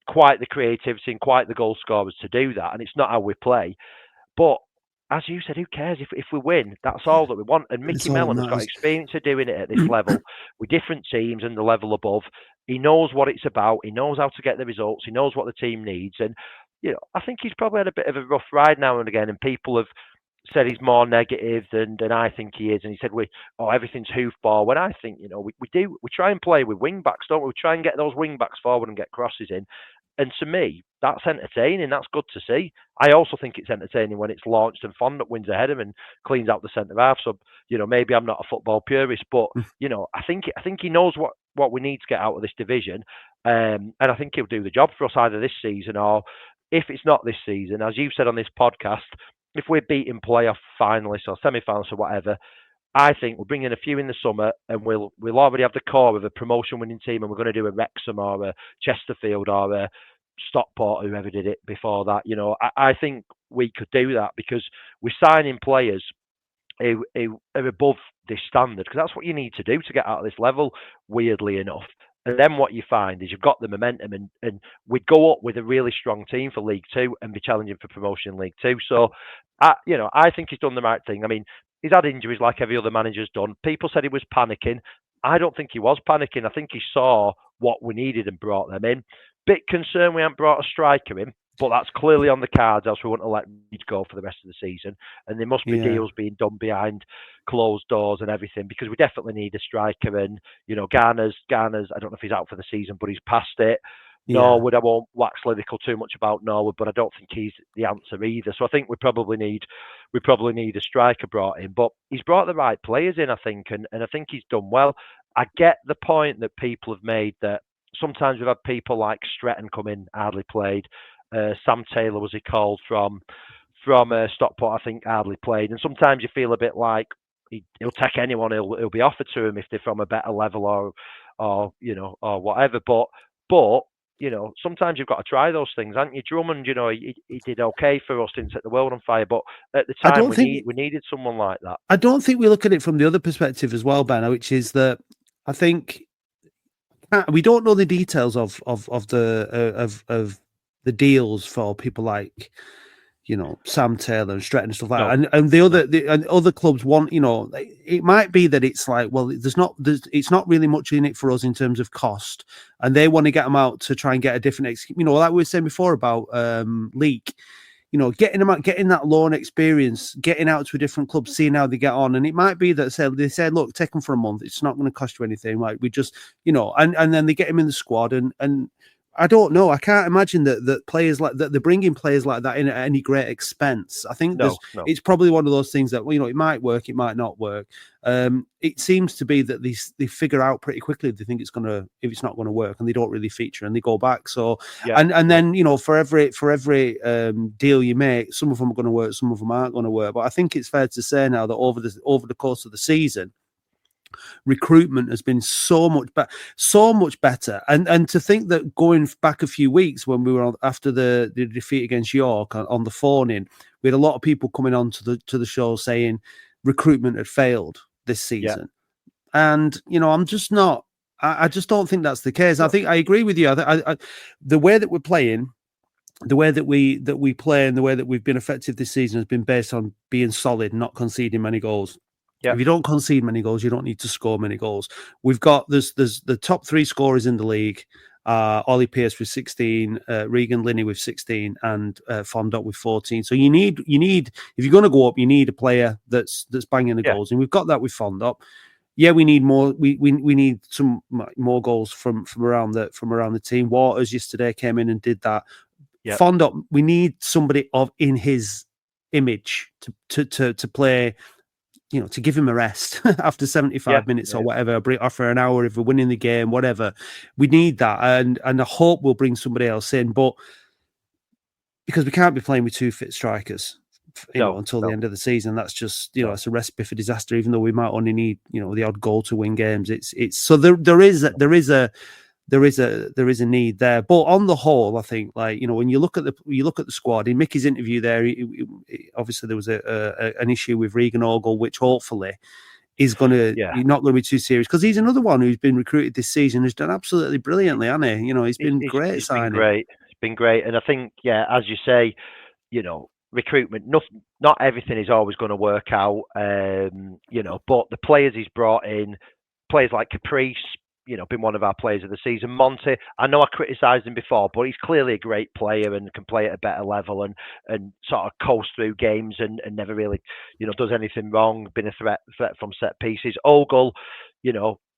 C: quite the creativity and quite the goal scorers to do that, and it's not how we play. But as you said, who cares if we win? That's all that we want. And Mickey Melon has got experience of doing it at this level with different teams and the level above. He knows what it's about. He knows how to get the results. He knows what the team needs. And I think he's probably had a bit of a rough ride now and again. And people have said he's more negative than I think he is. And he said, everything's hoofball. When I think, we try and play with wing backs, don't we? We try and get those wing backs forward and get crosses in. And to me, that's entertaining. That's good to see. I also think it's entertaining when it's launched and Fondop wins ahead of him and cleans out the centre half. So, maybe I'm not a football purist, but, I think he knows what we need to get out of this division. And I think he'll do the job for us either this season, or if it's not this season, as you've said on this podcast, if we're beating playoff finalists or semi-finalists or whatever, I think we'll bring in a few in the summer, and we'll already have the core of a promotion-winning team, and we're going to do a Wrexham or a Chesterfield or a Stockport, whoever did it before that. I think we could do that because we're signing players who are above this standard, because that's what you need to do to get out of this level, weirdly enough. And then what you find is you've got the momentum, and we'd go up with a really strong team for League Two and be challenging for promotion in League Two. So, I think he's done the right thing. I mean, he's had injuries like every other manager's done. People said he was panicking. I don't think he was panicking. I think he saw what we needed and brought them in. Bit concerned we haven't brought a striker in, but that's clearly on the cards, else we wouldn't have let Reed go for the rest of the season. And there must be deals being done behind closed doors and everything, because we definitely need a striker. And, Garner's, I don't know if he's out for the season, but he's past it. Norwood, I won't wax lyrical too much about Norwood, but I don't think he's the answer either. So I think we probably need a striker brought in. But he's brought the right players in, I think, and I think he's done well. I get the point that people have made that sometimes we've had people like Stretton come in, hardly played. Sam Taylor, was he called, from Stockport, I think, hardly played. And sometimes you feel a bit like he'll take anyone he'll be offered to him if they're from a better level or whatever. But sometimes you've got to try those things, haven't you? Drummond, he did okay for us, didn't set the world on fire, but at the time we needed someone like that.
B: I don't think we look at it from the other perspective as well, Ben, which is that I think we don't know the details of the deals for people like Sam Taylor and Stretton and stuff like that, and the other clubs want, it might be that it's like, well, it's not really much in it for us in terms of cost, and they want to get them out to try and get a different, like we were saying before about Leek, getting them out, getting that loan experience, getting out to a different club, seeing how they get on. And it might be that they said, look, take them for a month, it's not going to cost you anything, like we just, and then they get him in the squad, and I don't know. I can't imagine that players like that, they're bringing players like that in at any great expense. I think it's probably one of those things that, it might work, it might not work. It seems to be that they figure out pretty quickly if they think if it's not going to work, and they don't really feature and they go back. So, and then, for every deal you make, some of them are going to work, some of them aren't going to work. But I think it's fair to say now that over the course of the season, recruitment has been so much better, and to think that going back a few weeks when we were after the defeat against York on the phone in, we had a lot of people coming on to the show saying recruitment had failed this season, and I'm just not. I just don't think that's the case. I think I agree with you. The way that we're playing, the way that we play, and the way that we've been effective this season has been based on being solid, not conceding many goals. Yeah. If you don't concede many goals, you don't need to score many goals. We've got there's the top three scorers in the league: Ollie Pearce with 16, Regan Linney with 16, and Fondop with 14. So you need if you're going to go up, you need a player that's banging the goals, and we've got that with Fondop. Yeah, we need more. We need some more goals from around the team. Waters yesterday came in and did that. Yep. Fondop, we need somebody in his image to play. To give him a rest after 75 minutes or whatever, offer an hour if we're winning the game, whatever. We need that, and I hope we'll bring somebody else in, but because we can't be playing with two fit strikers, until the end of the season. That's just, it's a recipe for disaster. Even though we might only need, the odd goal to win games. It's so there is a need there, but on the whole, I think, when you look at the squad in Mickey's interview there, obviously there was an issue with Regan Ogle, which hopefully is going to not going to be too serious, because he's another one who's been recruited this season, who's done absolutely brilliantly, hasn't he? He's been great. It's
C: been great, and I think as you say, recruitment, not everything is always going to work out, but the players he's brought in, players like Caprice, been one of our players of the season. Monty, I know I criticised him before, but he's clearly a great player and can play at a better level and sort of coast through games and never really, does anything wrong, been a threat from set pieces. Ogle,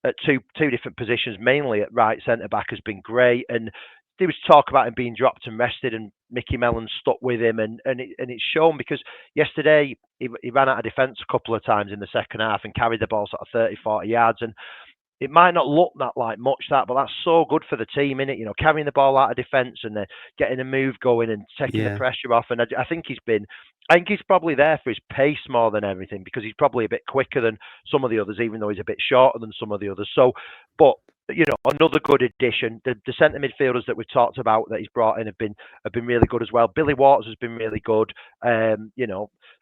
C: at two different positions, mainly at right centre-back, has been great. And there was talk about him being dropped and rested, and Mickey Melon stuck with him, and it's shown, because yesterday he ran out of defence a couple of times in the second half and carried the ball sort of 30-40 yards, and it might not look that like much, but that's so good for the team, innit? Carrying the ball out of defence and getting a move going and taking the pressure off. And I think he's probably there for his pace more than everything, because he's probably a bit quicker than some of the others, even though he's a bit shorter than some of the others. So, but another good addition. The centre midfielders that we've talked about that he's brought in have been really good as well. Billy Waters has been really good.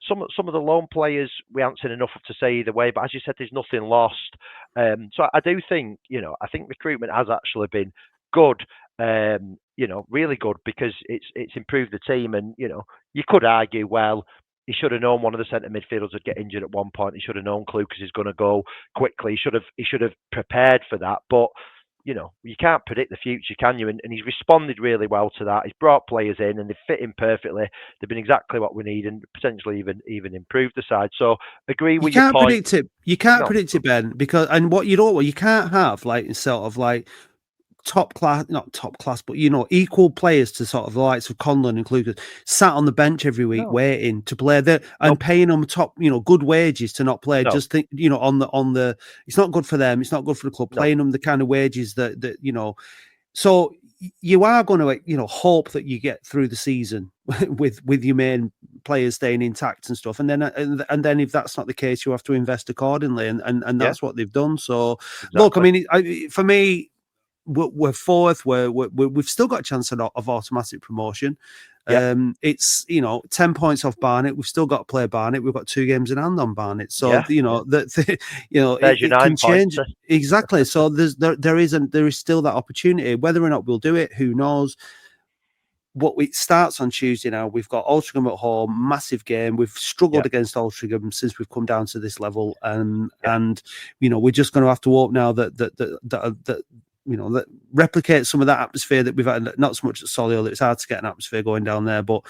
C: some of the loan players we haven't seen enough of to say either way. But as you said, there's nothing lost. So I do think, I think recruitment has actually been good. Really good, because it's improved the team. And you could argue, well, he should have known one of the centre midfielders would get injured at one point. He should have known Clucas is going to go quickly. He should have prepared for that. But you can't predict the future, can you? And he's responded really well to that. He's brought players in, and they fit in perfectly. They've been exactly what we need, and potentially even improved the side. So agree with your point.
B: Predict it. You can't predict it, Ben, because what you can't have not top class, but equal players to sort of the likes of Conlon and Clucas sat on the bench every week waiting to play there and paying them top, good wages to not play. Just think, on the it's not good for them. It's not good for the club. Paying them the kind of wages that. So you are going to, hope that you get through the season with your main players staying intact and stuff. And then if that's not the case, you have to invest accordingly. And that's what they've done. So look, I mean, for me, we're fourth. We've still got a chance of automatic promotion. It's 10 points off Barnet. We've still got to play Barnet. We've got 2 games in hand on Barnet. So it can change exactly. So there is still that opportunity. Whether or not we'll do it, who knows? But it starts on Tuesday now. We've got Altrincham at home, massive game. We've struggled against Altrincham since we've come down to this level, and we're just going to have to hope now that replicate some of that atmosphere that we've had, not so much at Solihull. It's hard to get an atmosphere going down there, but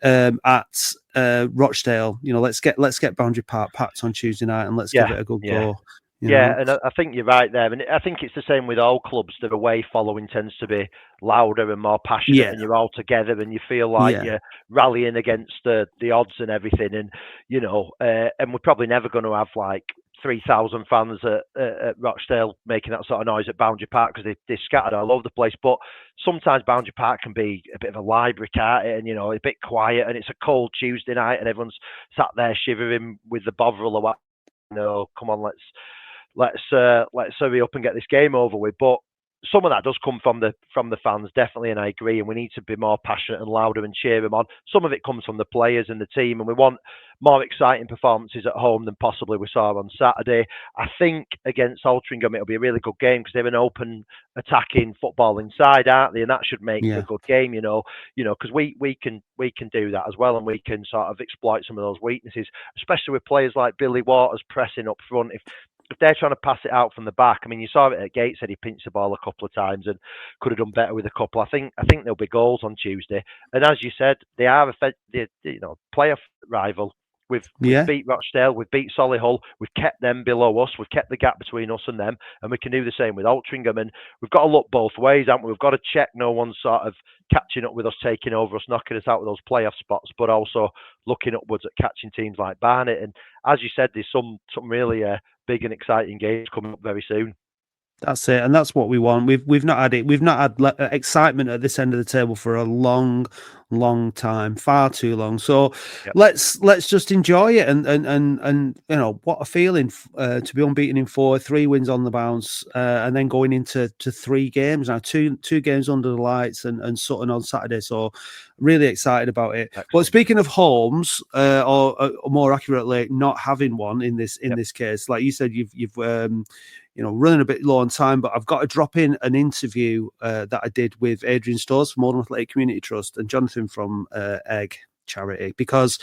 B: at Rochdale, let's get Boundary Park packed on Tuesday night, and let's give it a good go.
C: And I think you're right there. And I think it's the same with all clubs. The away following tends to be louder and more passionate, and you're all together, and you feel like you're rallying against the odds and everything. And and we're probably never going to have like 3,000 fans at Rochdale making that sort of noise at Boundary Park, because they're scattered all over the place. But sometimes Boundary Park can be a bit of a library, can't it? And a bit quiet, and it's a cold Tuesday night, and everyone's sat there shivering with the Bovril or what. Come on, let's hurry up and get this game over with. But some of that does come from the fans, definitely, and I agree. And we need to be more passionate and louder and cheer them on. Some of it comes from the players and the team, and we want more exciting performances at home than possibly we saw on Saturday. I think against Altrincham it'll be a really good game, because they're an open, attacking football inside, aren't they? And that should make it a good game, because we can do that as well, and we can sort of exploit some of those weaknesses, especially with players like Billy Waters pressing up front. If they're trying to pass it out from the back, I mean, you saw it at Gateshead. He pinched the ball a couple of times and could have done better with a couple. I think there'll be goals on Tuesday. And as you said, they are playoff rival. We've beat Rochdale, we've beat Solihull, we've kept them below us, we've kept the gap between us and them, and we can do the same with Altrincham. And we've got to look both ways, haven't we? We've got to check no one's sort of catching up with us, taking over us, knocking us out of those playoff spots, but also looking upwards at catching teams like Barnet. And as you said, there's some really big and exciting games coming up very soon.
B: That's it, and that's what we want. We've not had it. We've not had excitement at this end of the table for a long time, far too long. So let's just enjoy it, and what a feeling to be unbeaten in 4, 3 wins on the bounce, and then going into 3 games now, two games under the lights, and Sutton on Saturday. So really excited about it. Excellent. But speaking of homes, or more accurately, not having one in this case, like you said, you've running a bit low on time, but I've got to drop in an interview that I did with Adrian Stores from Oldham Athletic Community Trust and Jonathan from Egg Charity, because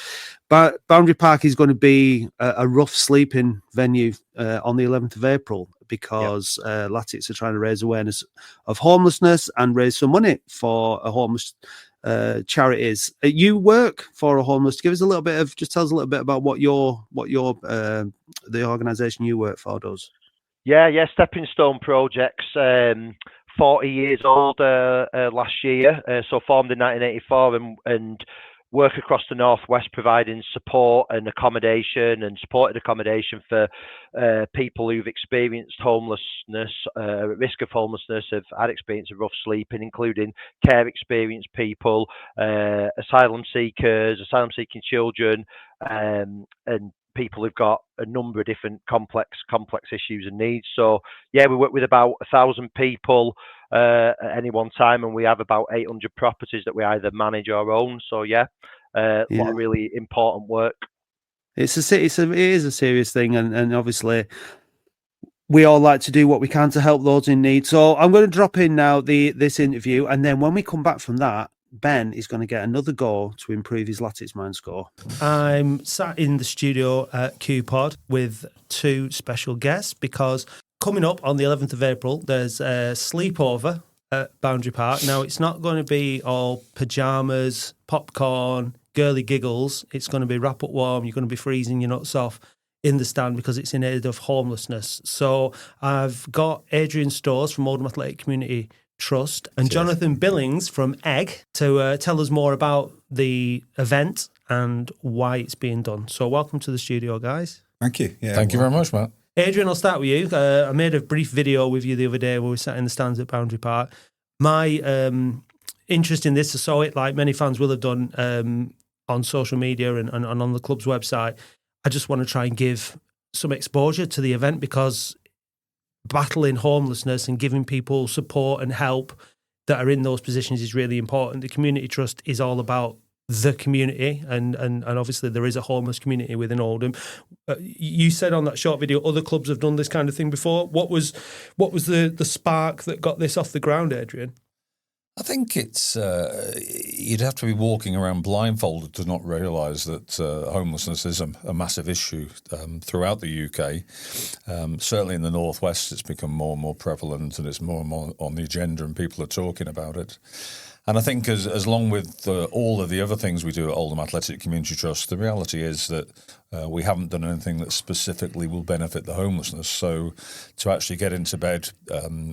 B: Boundary Park is going to be a rough sleeping venue on the 11th of April, because Latics are trying to raise awareness of homelessness and raise some money for a homeless charities. You work for a homeless. Tell us a little bit about what your the organisation you work for does.
C: Yeah, Stepping Stone Projects, 40 years old last year, so formed in 1984, and work across the Northwest providing support and accommodation and supported accommodation for people who've experienced homelessness, risk of homelessness, have had experience of rough sleeping, including care experienced people, asylum seeking children, and people who've got a number of different complex issues and needs. So we work with about 1,000 people at any one time, and we have about 800 properties that we either manage or own. So a lot of really important work.
B: It is a serious thing, and obviously we all like to do what we can to help those in need. So I'm going to drop in now this interview, and then when we come back from that, Ben is going to get another go to improve his Latics Mind score. I'm sat in the studio at QPod with two special guests because coming up on the 11th of April, there's a sleepover at Boundary Park. Now, it's not going to be all pyjamas, popcorn, girly giggles. It's going to be wrap up warm. You're going to be freezing your nuts off in the stand because it's in aid of homelessness. So I've got Adrian Stores from Oldham Athletic Community Trust and Jonathan Billings from Egg to tell us more about the event and why it's being done. So welcome to the studio, guys.
F: Thank you. Yeah,
G: Thank you very much, Matt.
B: Adrian, I'll start with you. I made a brief video with you the other day where we sat in the stands at Boundary Park. My interest in this, I saw it like many fans will have done on social media and on the club's website. I just want to try and give some exposure to the event because battling homelessness and giving people support and help that are in those positions is really important. The Community Trust is all about the community, and obviously there is a homeless community within Oldham. You said on that short video other clubs have done this kind of thing before. What was the spark that got this off the ground, Adrian?
G: I think it's you'd have to be walking around blindfolded to not realise that homelessness is a massive issue throughout the UK. Certainly in the Northwest, it's become more and more prevalent, and it's more and more on the agenda, and people are talking about it. And I think as long with all of the other things we do at Oldham Athletic Community Trust, the reality is that we haven't done anything that specifically will benefit the homelessness. So to actually get into bed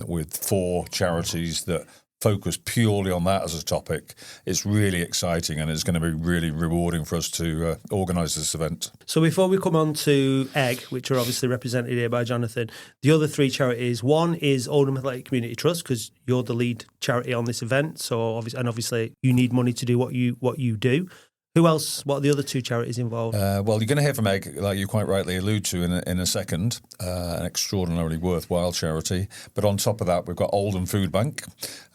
G: with 4 charities that focus purely on that as a topic, it's really exciting, and it's going to be really rewarding for us to organise this event. So before we come on to Egg, which are obviously represented here by Jonathan, the other 3 charities, one is Oldham Athletic Community Trust, because you're the lead charity on this event, so obviously you need money to do what you do. Who else? What are the other 2 charities involved? Well, you're going to hear from Egg, like you quite rightly allude to in a second, an extraordinarily worthwhile charity. But on top of that, we've got Oldham Food Bank,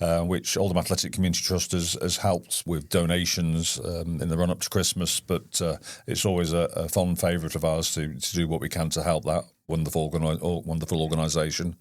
G: which Oldham Athletic Community Trust has helped with donations in the run-up to Christmas. But it's always a fond favourite of ours to do what we can to help that wonderful organisation.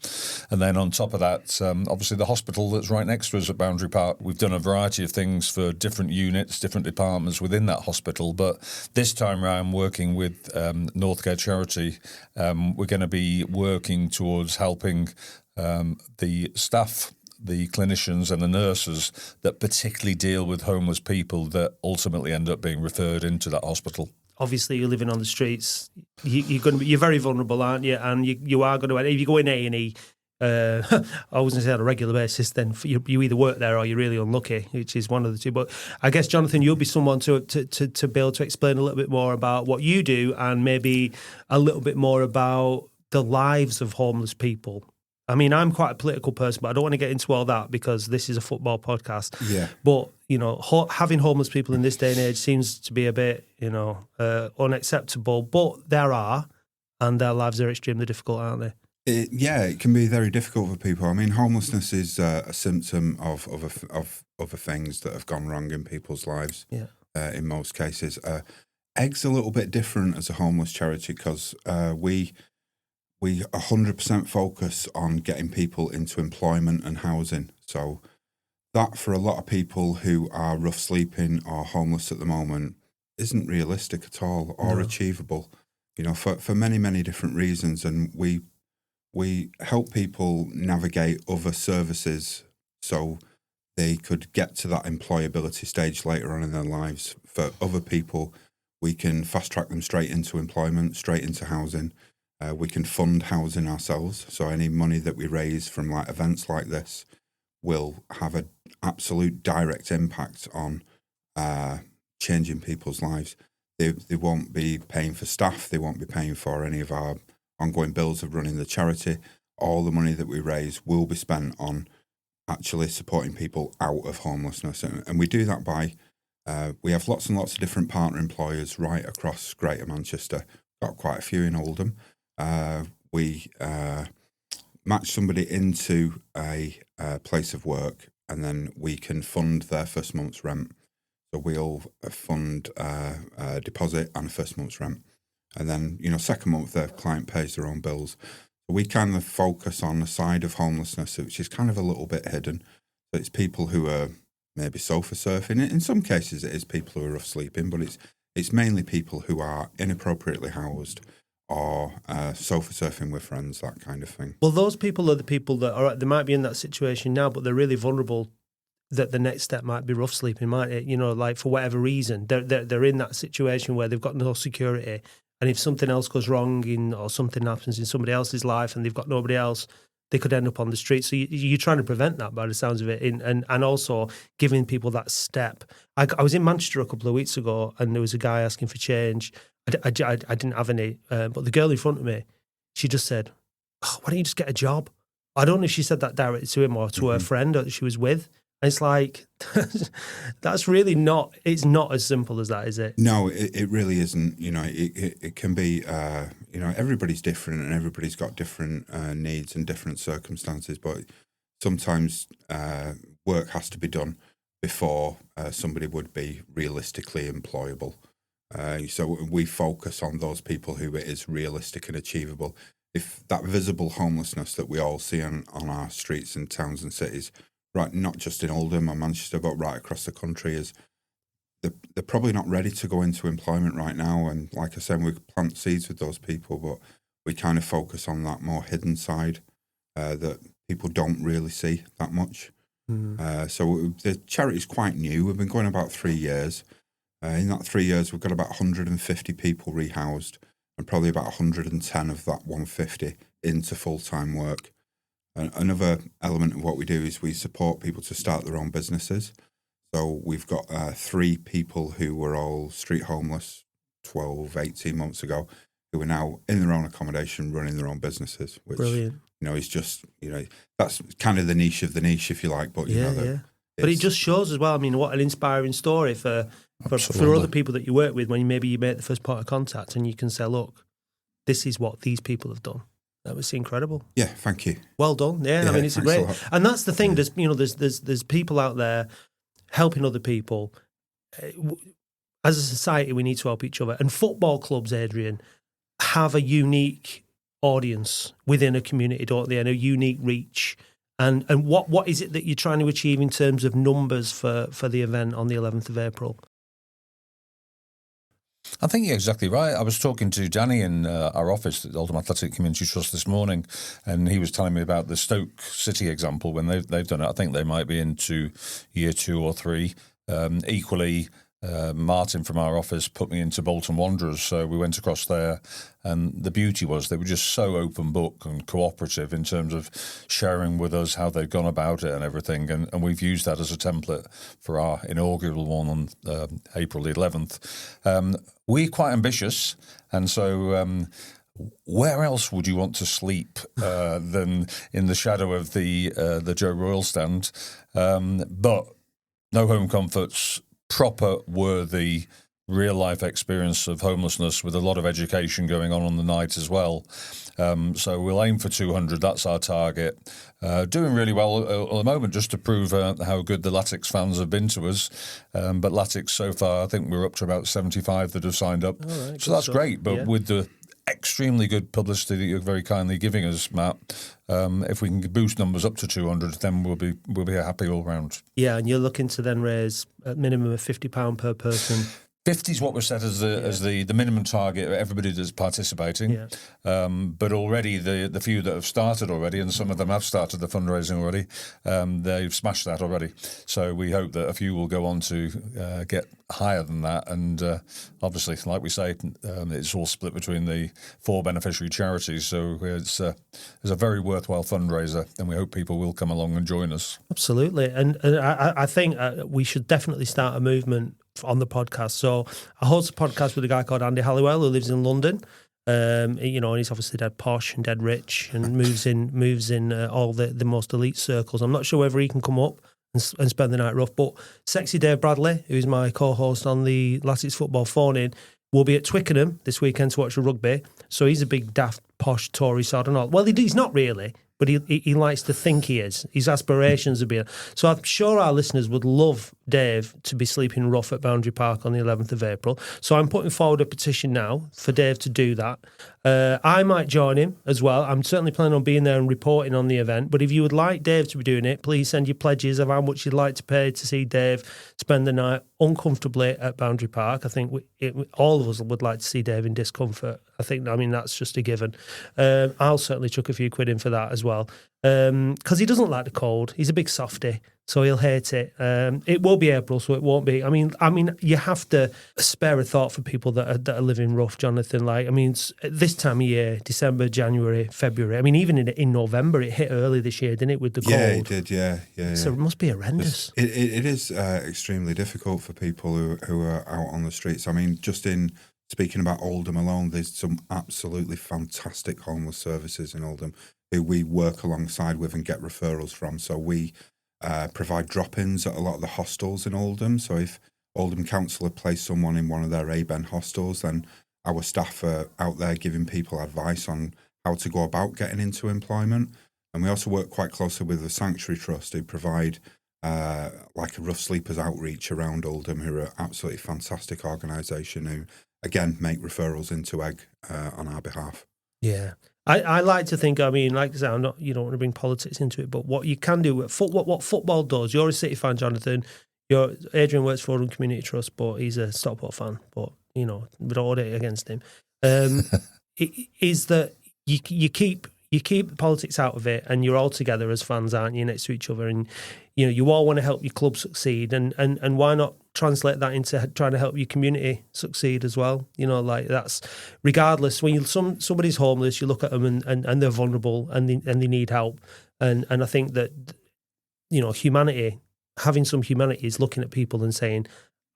G: And then on top of that, obviously the hospital that's right next to us at Boundary Park. We've done a variety of things for different units, different departments within that hospital. But this time round, working with Northcare Charity, we're going to be working towards helping the staff, the clinicians and the nurses that particularly deal with homeless people that ultimately end up being referred into that hospital. Obviously, you're living on the streets. You're very vulnerable, aren't you? And you are going to, if you go in A&E, I was going to say on a regular basis, then you either work there or you're really unlucky, which is one of the two. But I guess, Jonathan, you'll be someone to be able to explain a little bit more about what you do and maybe a little bit more about the lives of homeless people. I mean, I'm quite a political person, but I don't want to get into all that because this is a football podcast. Yeah. But, having homeless people in this day and age seems to be a bit, unacceptable. But there are, and their lives are extremely difficult, aren't they?
F: It can be very difficult for people. I mean, homelessness is a symptom of other things that have gone wrong in people's lives. Yeah. In most cases, Egg's a little bit different as a homeless charity because we 100% focus on getting people into employment and housing. So that for a lot of people who are rough sleeping or homeless at the moment isn't realistic at all or achievable. For many, many different reasons, and we help people navigate other services so they could get to that employability stage later on in their lives. For other people, we can fast track them straight into employment, straight into housing. We can fund housing ourselves. So any money that we raise from events like this will have an absolute direct impact on changing people's lives. They won't be paying for staff. They won't be paying for any of our ongoing bills of running the charity. All the money that we raise will be spent on actually supporting people out of homelessness. And we do that by, we have lots and lots of different partner employers right across Greater Manchester. Got quite a few in Oldham. We match somebody into a place of work, and then we can fund their first month's rent. So we'll fund a deposit and a first month's rent. and then second month the client pays their own bills. We kind of focus on the side of homelessness, which is kind of a little bit hidden. So it's people who are maybe sofa surfing. In some cases, it is people who are rough sleeping, but it's mainly people who are inappropriately housed or sofa surfing with friends, that kind of thing.
B: Well, those people are the people that they might be in that situation now, but they're really vulnerable. That the next step might be rough sleeping, might it? Like for whatever reason, they're in that situation where they've got no security, and if something else goes wrong or something happens in somebody else's life, and they've got nobody else, they could end up on the street. So you're trying to prevent that by the sounds of it, and also giving people that step. I was in Manchester a couple of weeks ago, and there was a guy asking for change. I didn't have any, but the girl in front of me, she just said, "Oh, why don't you just get a job?" I don't know if she said that directly to him or to her friend that she was with. And it's like, that's really not, it's not as simple as that, is it?
F: No, it really isn't. It can be, everybody's different and everybody's got different needs and different circumstances, but sometimes work has to be done before somebody would be realistically employable. So we focus on those people who it is realistic and achievable. If that visible homelessness that we all see on our streets and towns and cities, right, not just in Oldham or Manchester, but right across the country, is they're probably not ready to go into employment right now. And like I said, we plant seeds with those people, but we kind of focus on that more hidden side that people don't really see that much. So the charity's quite new. We've been going about 3 years. In that 3 years, we've got about 150 people rehoused and probably about 110 of that 150 into full-time work. Another element of what we do is we support people to start their own businesses. So we've got 3 people who were all street homeless 12, 18 months ago, who are now in their own accommodation, running their own businesses, which,
B: brilliant.
F: Is just, that's kind of the niche of the niche, if you like. But,
B: But it just shows as well, I mean, what an inspiring story for other people that you work with when maybe you make the first point of contact and you can say, look, this is what these people have done. That was incredible.
F: Yeah, thank you.
B: Well done. Yeah, I mean, it's a great, and that's the thing. There's people out there helping other people. As a society, we need to help each other. And football clubs, Adrian, have a unique audience within a community, don't they? And a unique reach. And what is it that you're trying to achieve in terms of numbers for the event on the 11th of April?
G: I think you're exactly right. I was talking to Danny in our office at the Oldham Athletic Community Trust this morning, and he was telling me about the Stoke City example when they've done it. I think they might be into year 2 or 3. Equally, Martin from our office put me into Bolton Wanderers, so we went across there, and the beauty was they were just so open book and cooperative in terms of sharing with us how they'd gone about it and everything, and we've used that as a template for our inaugural one on April the 11th. We're quite ambitious, and so where else would you want to sleep than in the shadow of the Joe Royal stand? But no home comforts, proper, worthy, real-life experience of homelessness with a lot of education going on the night as well. So we'll aim for 200. That's our target. Doing really well at the moment, just to prove how good the Latics fans have been to us. But Latics so far, I think we're up to about 75 that have signed up. Right, so that's great. But with the extremely good publicity that you're very kindly giving us, Matt, if we can boost numbers up to 200, then we'll be happy all round. Yeah, and you're looking to then raise a minimum of £50 per person. 50 is what was set as the minimum target of everybody that's participating. Yeah. But already the few that have started already, and some of them have started the fundraising already, they've smashed that already. So we hope that a few will go on to get higher than that. And obviously, like we say, it's all split between the 4 beneficiary charities. So it's a very worthwhile fundraiser, and we hope people will come along and join us. Absolutely. And I think we should definitely start a movement on the podcast. So I host a podcast with a guy called Andy Halliwell who lives in London. And he's obviously dead posh and dead rich and moves in all the most elite circles. I'm not sure whether he can come up and spend the night rough, but Sexy Dave Bradley, who's my co-host on the Latics Football Phone-In, will be at Twickenham this weekend to watch the rugby. So he's a big daft posh Tory sod and all. Well, he's not really, but he likes to think he is. His aspirations are being. So I'm sure our listeners would love
H: Dave to be sleeping rough at Boundary Park on the 11th of April. So I'm putting forward a petition now for Dave to do that. I might join him as well. I'm certainly planning on being there and reporting on the event. But if you would like Dave to be doing it, please send your pledges of how much you'd like to pay to see Dave spend the night uncomfortably at Boundary Park. I think all of us would like to see Dave in discomfort. I mean, that's just a given. I'll certainly chuck a few quid in for that as well. Because he doesn't like the cold. He's a big softie, so he'll hate it. It will be April, so it won't be. I mean, you have to spare a thought for people that are living rough, Jonathan. Like, I mean, this time of year, December, January, February. I mean, even in November, it hit early this year, didn't it, with the cold?
F: Yeah, it did. Yeah.
H: So it must be horrendous.
F: It is extremely difficult for people who are out on the streets. I mean, just in speaking about Oldham alone, there's some absolutely fantastic homeless services in Oldham who we work alongside with and get referrals from. So we provide drop-ins at a lot of the hostels in Oldham. So if Oldham Council have placed someone in one of their ABEN hostels, then our staff are out there giving people advice on how to go about getting into employment. And we also work quite closely with the Sanctuary Trust, who provide like a rough sleepers outreach around Oldham, who are an absolutely fantastic organisation who, again, make referrals into EGG on our behalf.
H: Yeah. I like to think, I mean, like I say, you don't want to bring politics into it, but what you can do, what football does, you're a City fan, Jonathan, Adrian works for Oldham Community Trust, but he's a Stockport fan, but, you know, we don't hold it against him, is that you keep politics out of it, and you're all together as fans, aren't you, next to each other, and you know, you all want to help your club succeed, and why not translate that into trying to help your community succeed as well? You know, like, that's regardless. When somebody's homeless, you look at them and they're vulnerable and they need help, and I think that, you know, having some humanity is looking at people and saying,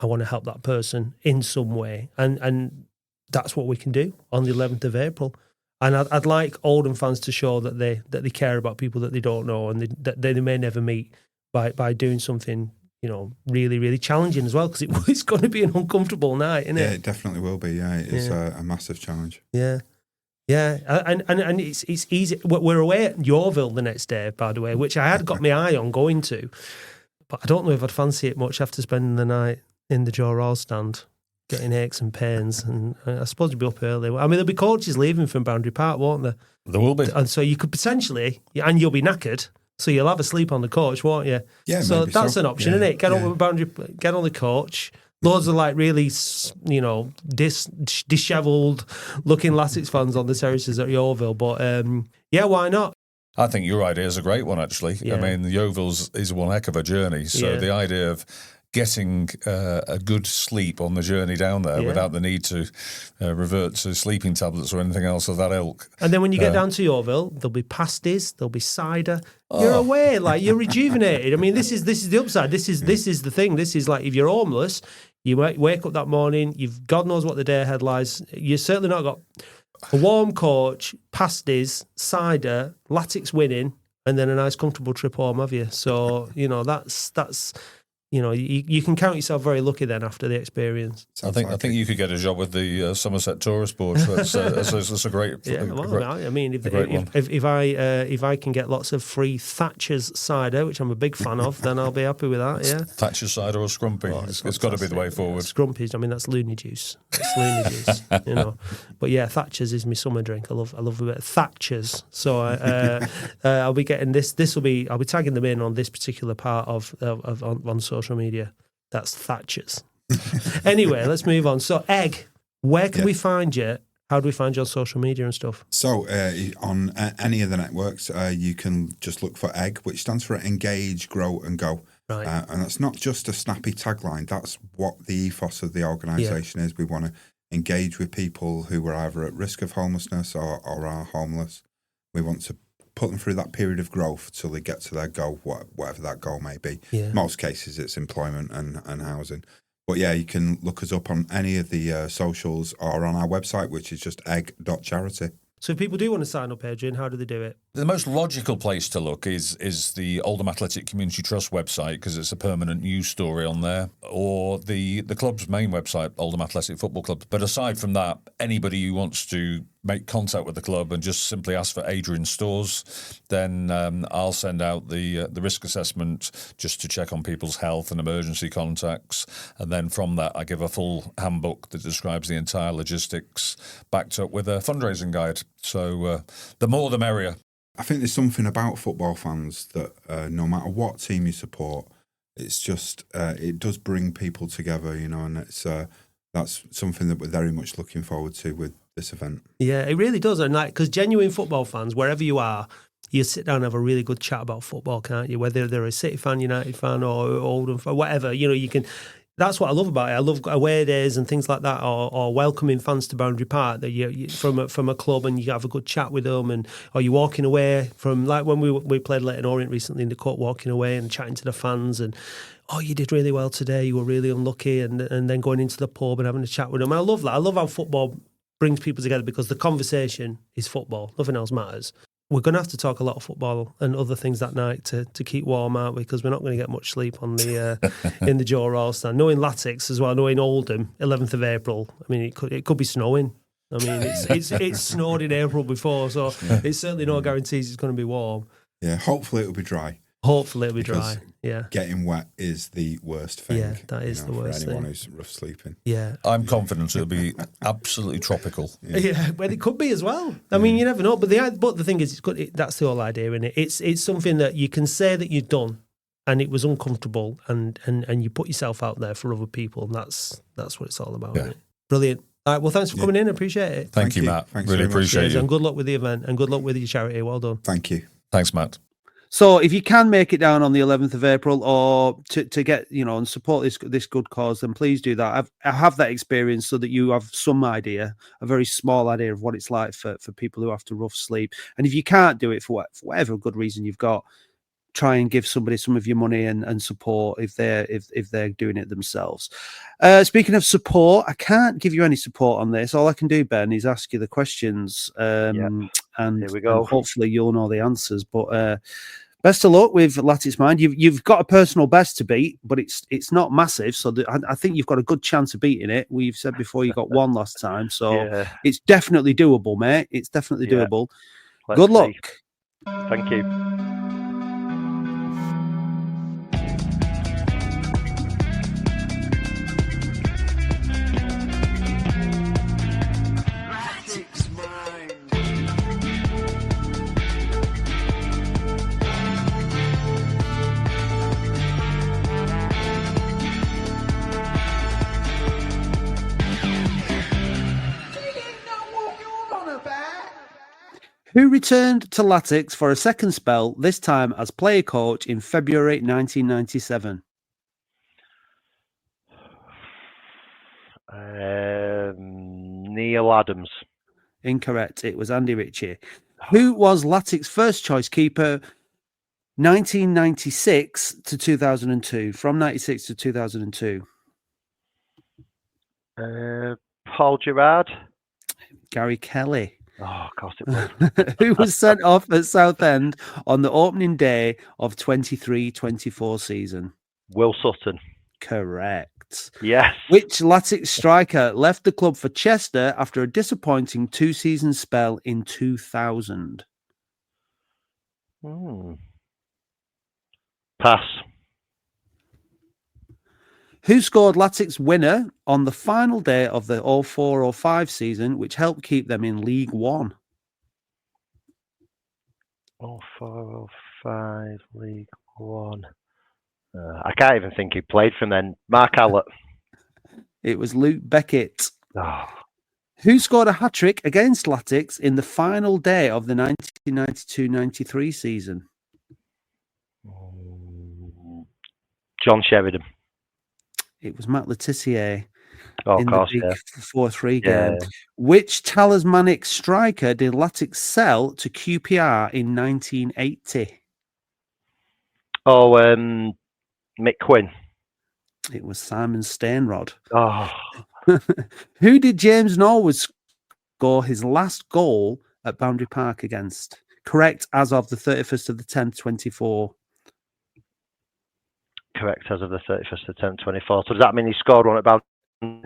H: I want to help that person in some way, and that's what we can do on the 11th of April. And I'd like Oldham fans to show that they care about people that they don't know and that they may never meet by doing something, you know, really, really challenging as well, because it's going to be an uncomfortable night, isn't it?
F: Yeah, it definitely will be. Yeah, it's a massive challenge.
H: Yeah. Yeah, and it's easy. We're away at Yeovil the next day, by the way, which I had got my eye on going to, but I don't know if I'd fancy it much after spending the night in the Joe Roll stand, getting aches and pains, and I suppose you'll be up early. I mean, there'll be coaches leaving from Boundary Park, won't there?
G: There will be.
H: And so you could potentially, and you'll be knackered, so you'll have a sleep on the coach, won't you? Yeah, so that's an option, isn't it? Get on the coach. Loads of like really, you know, dishevelled looking Latics fans on the terraces at Yeovil, but yeah, why not?
G: I think your idea is a great one, actually. Yeah. I mean, Yeovils is one heck of a journey, so the idea of getting a good sleep on the journey down there without the need to revert to sleeping tablets or anything else of that ilk.
H: And then when you get down to Yeovil, there'll be pasties, there'll be cider. You're away, like, you're rejuvenated. I mean, this is the upside. This is the thing. This is like, if you're homeless, you wake up that morning, you've God knows what the day ahead lies. You've certainly not got a warm coach, pasties, cider, Latics winning, and then a nice comfortable trip home, have you? So, you know, that's you know, you can count yourself very lucky then after the experience.
G: I think you could get a job with the Somerset Tourist Board. That's a great.
H: I mean, if I can get lots of free Thatcher's cider, which I'm a big fan of, then I'll be happy with that. Yeah,
G: Thatcher's cider or Scrumpy. Oh, it's got to be the way forward.
H: Scrumpy, I mean, that's loony juice. It's loony juice, you know. But yeah, Thatcher's is my summer drink. I love a bit of Thatcher's. So I'll be getting this. I'll be tagging them in on this particular part of on social media. That's Thatcher's. Anyway, let's move on. So, Egg, where can we find you? How do we find you on social media and stuff?
F: So, on any of the networks, you can just look for Egg, which stands for Engage, Grow and Go. Right. And that's not just a snappy tagline. That's what the ethos of the organisation is. We want to engage with people who are either at risk of homelessness or are homeless. We want to put them through that period of growth till they get to their goal, whatever that goal may be. Yeah. Most cases, it's employment and housing. But yeah, you can look us up on any of the socials or on our website, which is just egg.charity.
H: So if people do want to sign up, Adrian, how do they do it?
G: The most logical place to look is the Oldham Athletic Community Trust website, because it's a permanent news story on there, or the club's main website, Oldham Athletic Football Club. But aside from that, anybody who wants to make contact with the club and just simply ask for Adrian Stores, then I'll send out the risk assessment just to check on people's health and emergency contacts. And then from that, I give a full handbook that describes the entire logistics, backed up with a fundraising guide. So the more the merrier.
F: I think there's something about football fans that no matter what team you support, it's just it does bring people together, you know, and that's something that we're very much looking forward to with this event.
H: Yeah, it really does. And like, because genuine football fans, wherever you are, you sit down and have a really good chat about football, can't you? Whether they're a City fan, United fan, or Oldham fan, whatever, you know, you can. That's what I love about it. I love away days and things like that, or welcoming fans to Boundary Park. That you from a club and you have a good chat with them, or you're walking away from, like when we played Leighton Orient recently in the cup, walking away and chatting to the fans and, oh, you did really well today, you were really unlucky, and then going into the pub and having a chat with them. And I love that. I love how football brings people together, because the conversation is football. Nothing else matters. We're going to have to talk a lot of football and other things that night to keep warm, aren't we? Because we're not going to get much sleep on the in the Joe Royal stand. Knowing Latics as well, knowing Oldham, 11th of April. I mean, it could be snowing. I mean, it's snowed in April before, so it's certainly no guarantees it's going to be warm.
F: Yeah, hopefully it'll be dry.
H: Hopefully it'll be dry. Yeah,
F: getting wet is the worst thing.
H: Yeah, that is the worst
F: for anyone
H: thing.
F: who's rough sleeping.
H: Yeah,
G: I'm confident it'll be absolutely tropical.
H: Yeah, well, it could be as well. I mean, you never know. But the thing is, that's the whole idea, isn't it? It's something that you can say that you've done, and it was uncomfortable, and you put yourself out there for other people, and that's what it's all about. Isn't it? Brilliant. All right, well, thanks for coming in. I appreciate it.
G: Thank you, Matt.
F: Thanks
G: really
F: very much.
G: appreciate you.
H: And good luck with the event, and good luck with your charity. Well done.
F: Thank you.
G: Thanks, Matt.
B: So if you can make it down on the 11th of April, or to get, you know, and support this good cause, then please do that. I have that experience so that you have some idea, a very small idea of what it's like for people who have to rough sleep. And if you can't do it for whatever good reason you've got, try and give somebody some of your money and support if they're doing it themselves. Speaking of support, I can't give you any support on this. All I can do, Ben, is ask you the questions, and
C: here we go.
B: And hopefully you'll know the answers. But best of luck with Latics Mind. You've got a personal best to beat, but it's not massive, so I think you've got a good chance of beating it. We've said before you got one last time, so it's definitely doable, mate. It's definitely doable. Good luck.
C: Thank you.
B: Who returned to Latics for a second spell, this time as player coach in February 1997?
C: Neil Adams.
B: Incorrect. It was Andy Ritchie. Who was Latics' first choice keeper 1996 to 2002? From 96 to 2002.
C: Paul Gerrard.
B: Gary Kelly.
C: Oh, of course it was.
B: Who was sent off at Southend on the opening day of 23-24 season?
C: Will Sutton.
B: Correct.
C: Yes.
B: Which Latics striker left the club for Chester after a disappointing two-season spell in 2000?
C: Pass.
B: Who scored Latics' winner on the final day of the 04-05 season, which helped keep them in League One?
C: 04-05 League One. I can't even think who played from then. Mark Allett.
B: It was Luke Beckett.
C: Oh.
B: Who scored a hat-trick against Latics in the final day of the 1992-93 season?
C: John Sheridan.
B: It was Matt Letitia
C: in the big
B: 4-3 game. Which talismanic striker did Latics sell to QPR in 1980?
C: Oh, Mick Quinn.
B: It was Simon Stainrod.
C: Oh.
B: Who did James Norwood score his last goal at Boundary Park against? correct as of the 31st of the 10th, 24.
C: Correct as of the 31st of 10th, 24. So does that mean he scored one about? I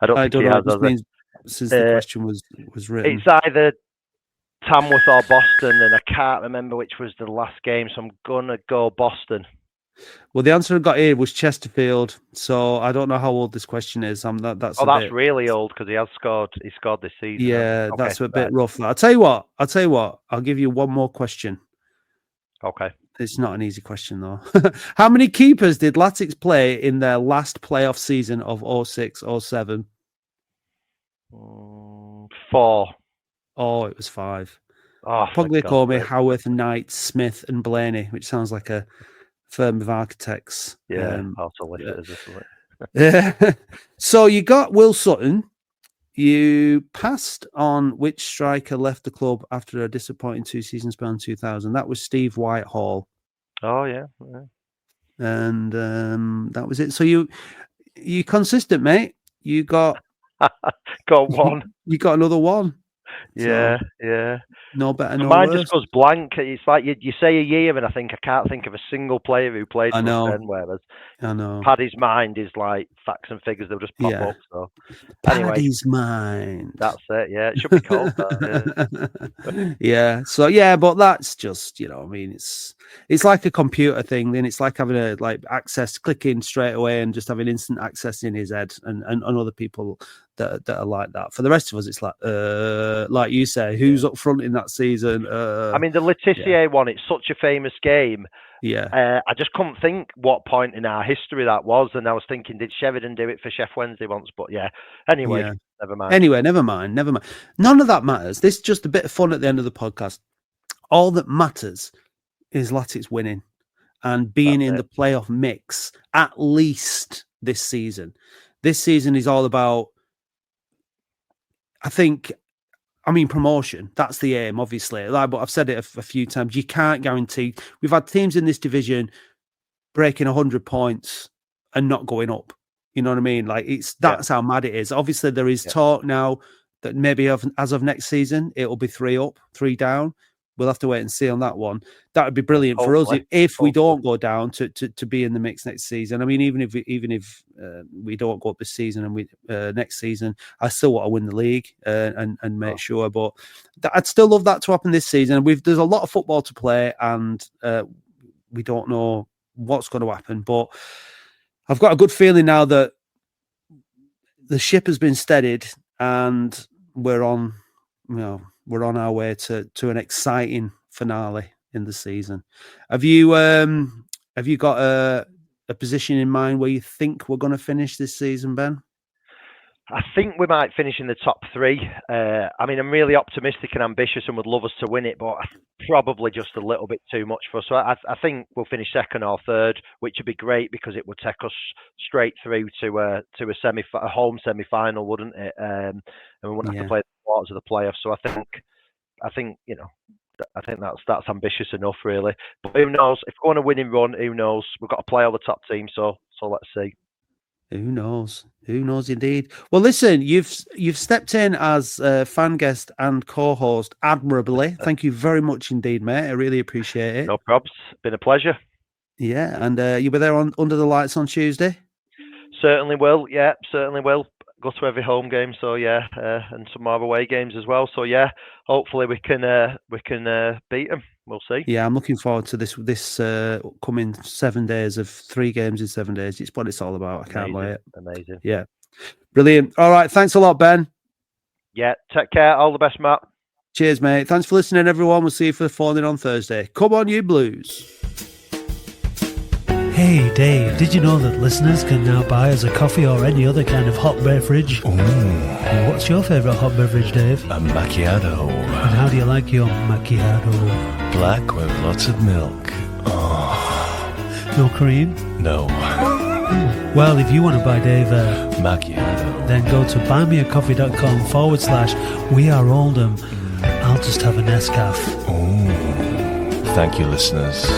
C: don't think he
B: know.
C: has.
B: It just means since the question was written.
C: It's either Tamworth or Boston, and I can't remember which was the last game, so I'm gonna go Boston.
B: Well, the answer I got here was Chesterfield, so I don't know how old this question is. That's
C: really old because he has scored. He scored this season.
B: Yeah, okay, that's a bit rough. I'll tell you what. I'll give you one more question.
C: Okay.
B: It's not an easy question though. How many keepers did Latics play in their last playoff season of 06-07?
C: 4.
B: Oh, it was 5.
C: Oh,
B: Pugliacome, Howarth, Knight, Smith, and Blaney, which sounds like a firm of architects.
C: Yeah, yeah.
B: So you got Will Sutton. You passed on which striker left the club after a disappointing 2-season spell in 2000. That was Steve Whitehall.
C: Oh yeah.
B: And that was it. So you consistent, mate. You got
C: one.
B: You got another one.
C: Yeah,
B: so,
C: yeah.
B: No better, no
C: mine
B: worse.
C: just goes blank. It's like you say a year, and I can't think of a single player who played for us then. Whereas
B: I know
C: Paddy's mind is like facts and figures; they'll just pop up. So
B: Paddy's mind.
C: That's it. Yeah, it should be called that.
B: Yeah. So yeah, but that's just I mean, it's like a computer thing. Then it's like having a access, clicking straight away, and just having instant access in his head, and other people that are like that. For the rest of us, it's like you say, who's up front in that season?
C: I mean, the Letitia one, it's such a famous game.
B: Yeah.
C: I just couldn't think what point in our history that was. And I was thinking, did Sheridan do it for Chef Wednesday once? But yeah, anyway, never mind.
B: Anyway, never mind. None of that matters. This is just a bit of fun at the end of the podcast. All that matters is Latics winning and being in the playoff mix, at least this season. This season is all about, promotion. That's the aim, obviously. But I've said it a few times. You can't guarantee. We've had teams in this division breaking 100 points and not going up. You know what I mean? That's how mad it is. Obviously, there is talk now that maybe as of next season, it'll be 3 up, 3 down. We'll have to wait and see on that one. That would be brilliant for us if we don't go down to be in the mix next season. I mean, even if we don't go up this season and we next season, I still want to win the league and make sure. But I'd still love that to happen this season. There's a lot of football to play, and we don't know what's going to happen. But I've got a good feeling now that the ship has been steadied, and we're on our way to an exciting finale in the season. Have you got a position in mind where you think we're going to finish this season, Ben?
C: I think we might finish in the top 3. I'm really optimistic and ambitious and would love us to win it, but probably just a little bit too much for us. So I think we'll finish 2nd or 3rd, which would be great because it would take us straight through to a home semi-final, wouldn't it? And we wouldn't have to play the quarters of the playoffs. So I think that's ambitious enough, really. But who knows? If we're on a winning run, who knows? We've got to play all the top teams, so let's see.
B: Who knows? Who knows indeed? Well, listen, you've stepped in as a fan guest and co-host admirably. Thank you very much indeed, mate. I really appreciate it.
C: No probs. Been a pleasure.
B: Yeah, and you were there under the lights on Tuesday?
C: Certainly will. Yeah, certainly will. Go to every home game, so yeah, and some more away games as well. So yeah, hopefully we can beat them. We'll see.
B: Yeah, I'm looking forward to this coming 7 days of 3 games in 7 days. It's what it's all about. I can't wait.
C: Amazing.
B: Yeah, brilliant. All right, thanks a lot, Ben.
C: Yeah, take care. All the best, Matt.
B: Cheers, mate. Thanks for listening, everyone. We'll see you for the phone-in on Thursday. Come on, you Blues.
H: Hey Dave, did you know that listeners can now buy us a coffee or any other kind of hot beverage?
I: Ooh.
H: What's your favourite hot beverage, Dave?
I: A macchiato.
H: And how do you like your macchiato?
I: Black with lots of milk. Oh.
H: No cream?
I: No.
H: Well, if you want to buy Dave a
I: macchiato,
H: then go to buymeacoffee.com/We Are Oldham. I'll just have a Nescafe.
I: Ooh. Thank you, listeners.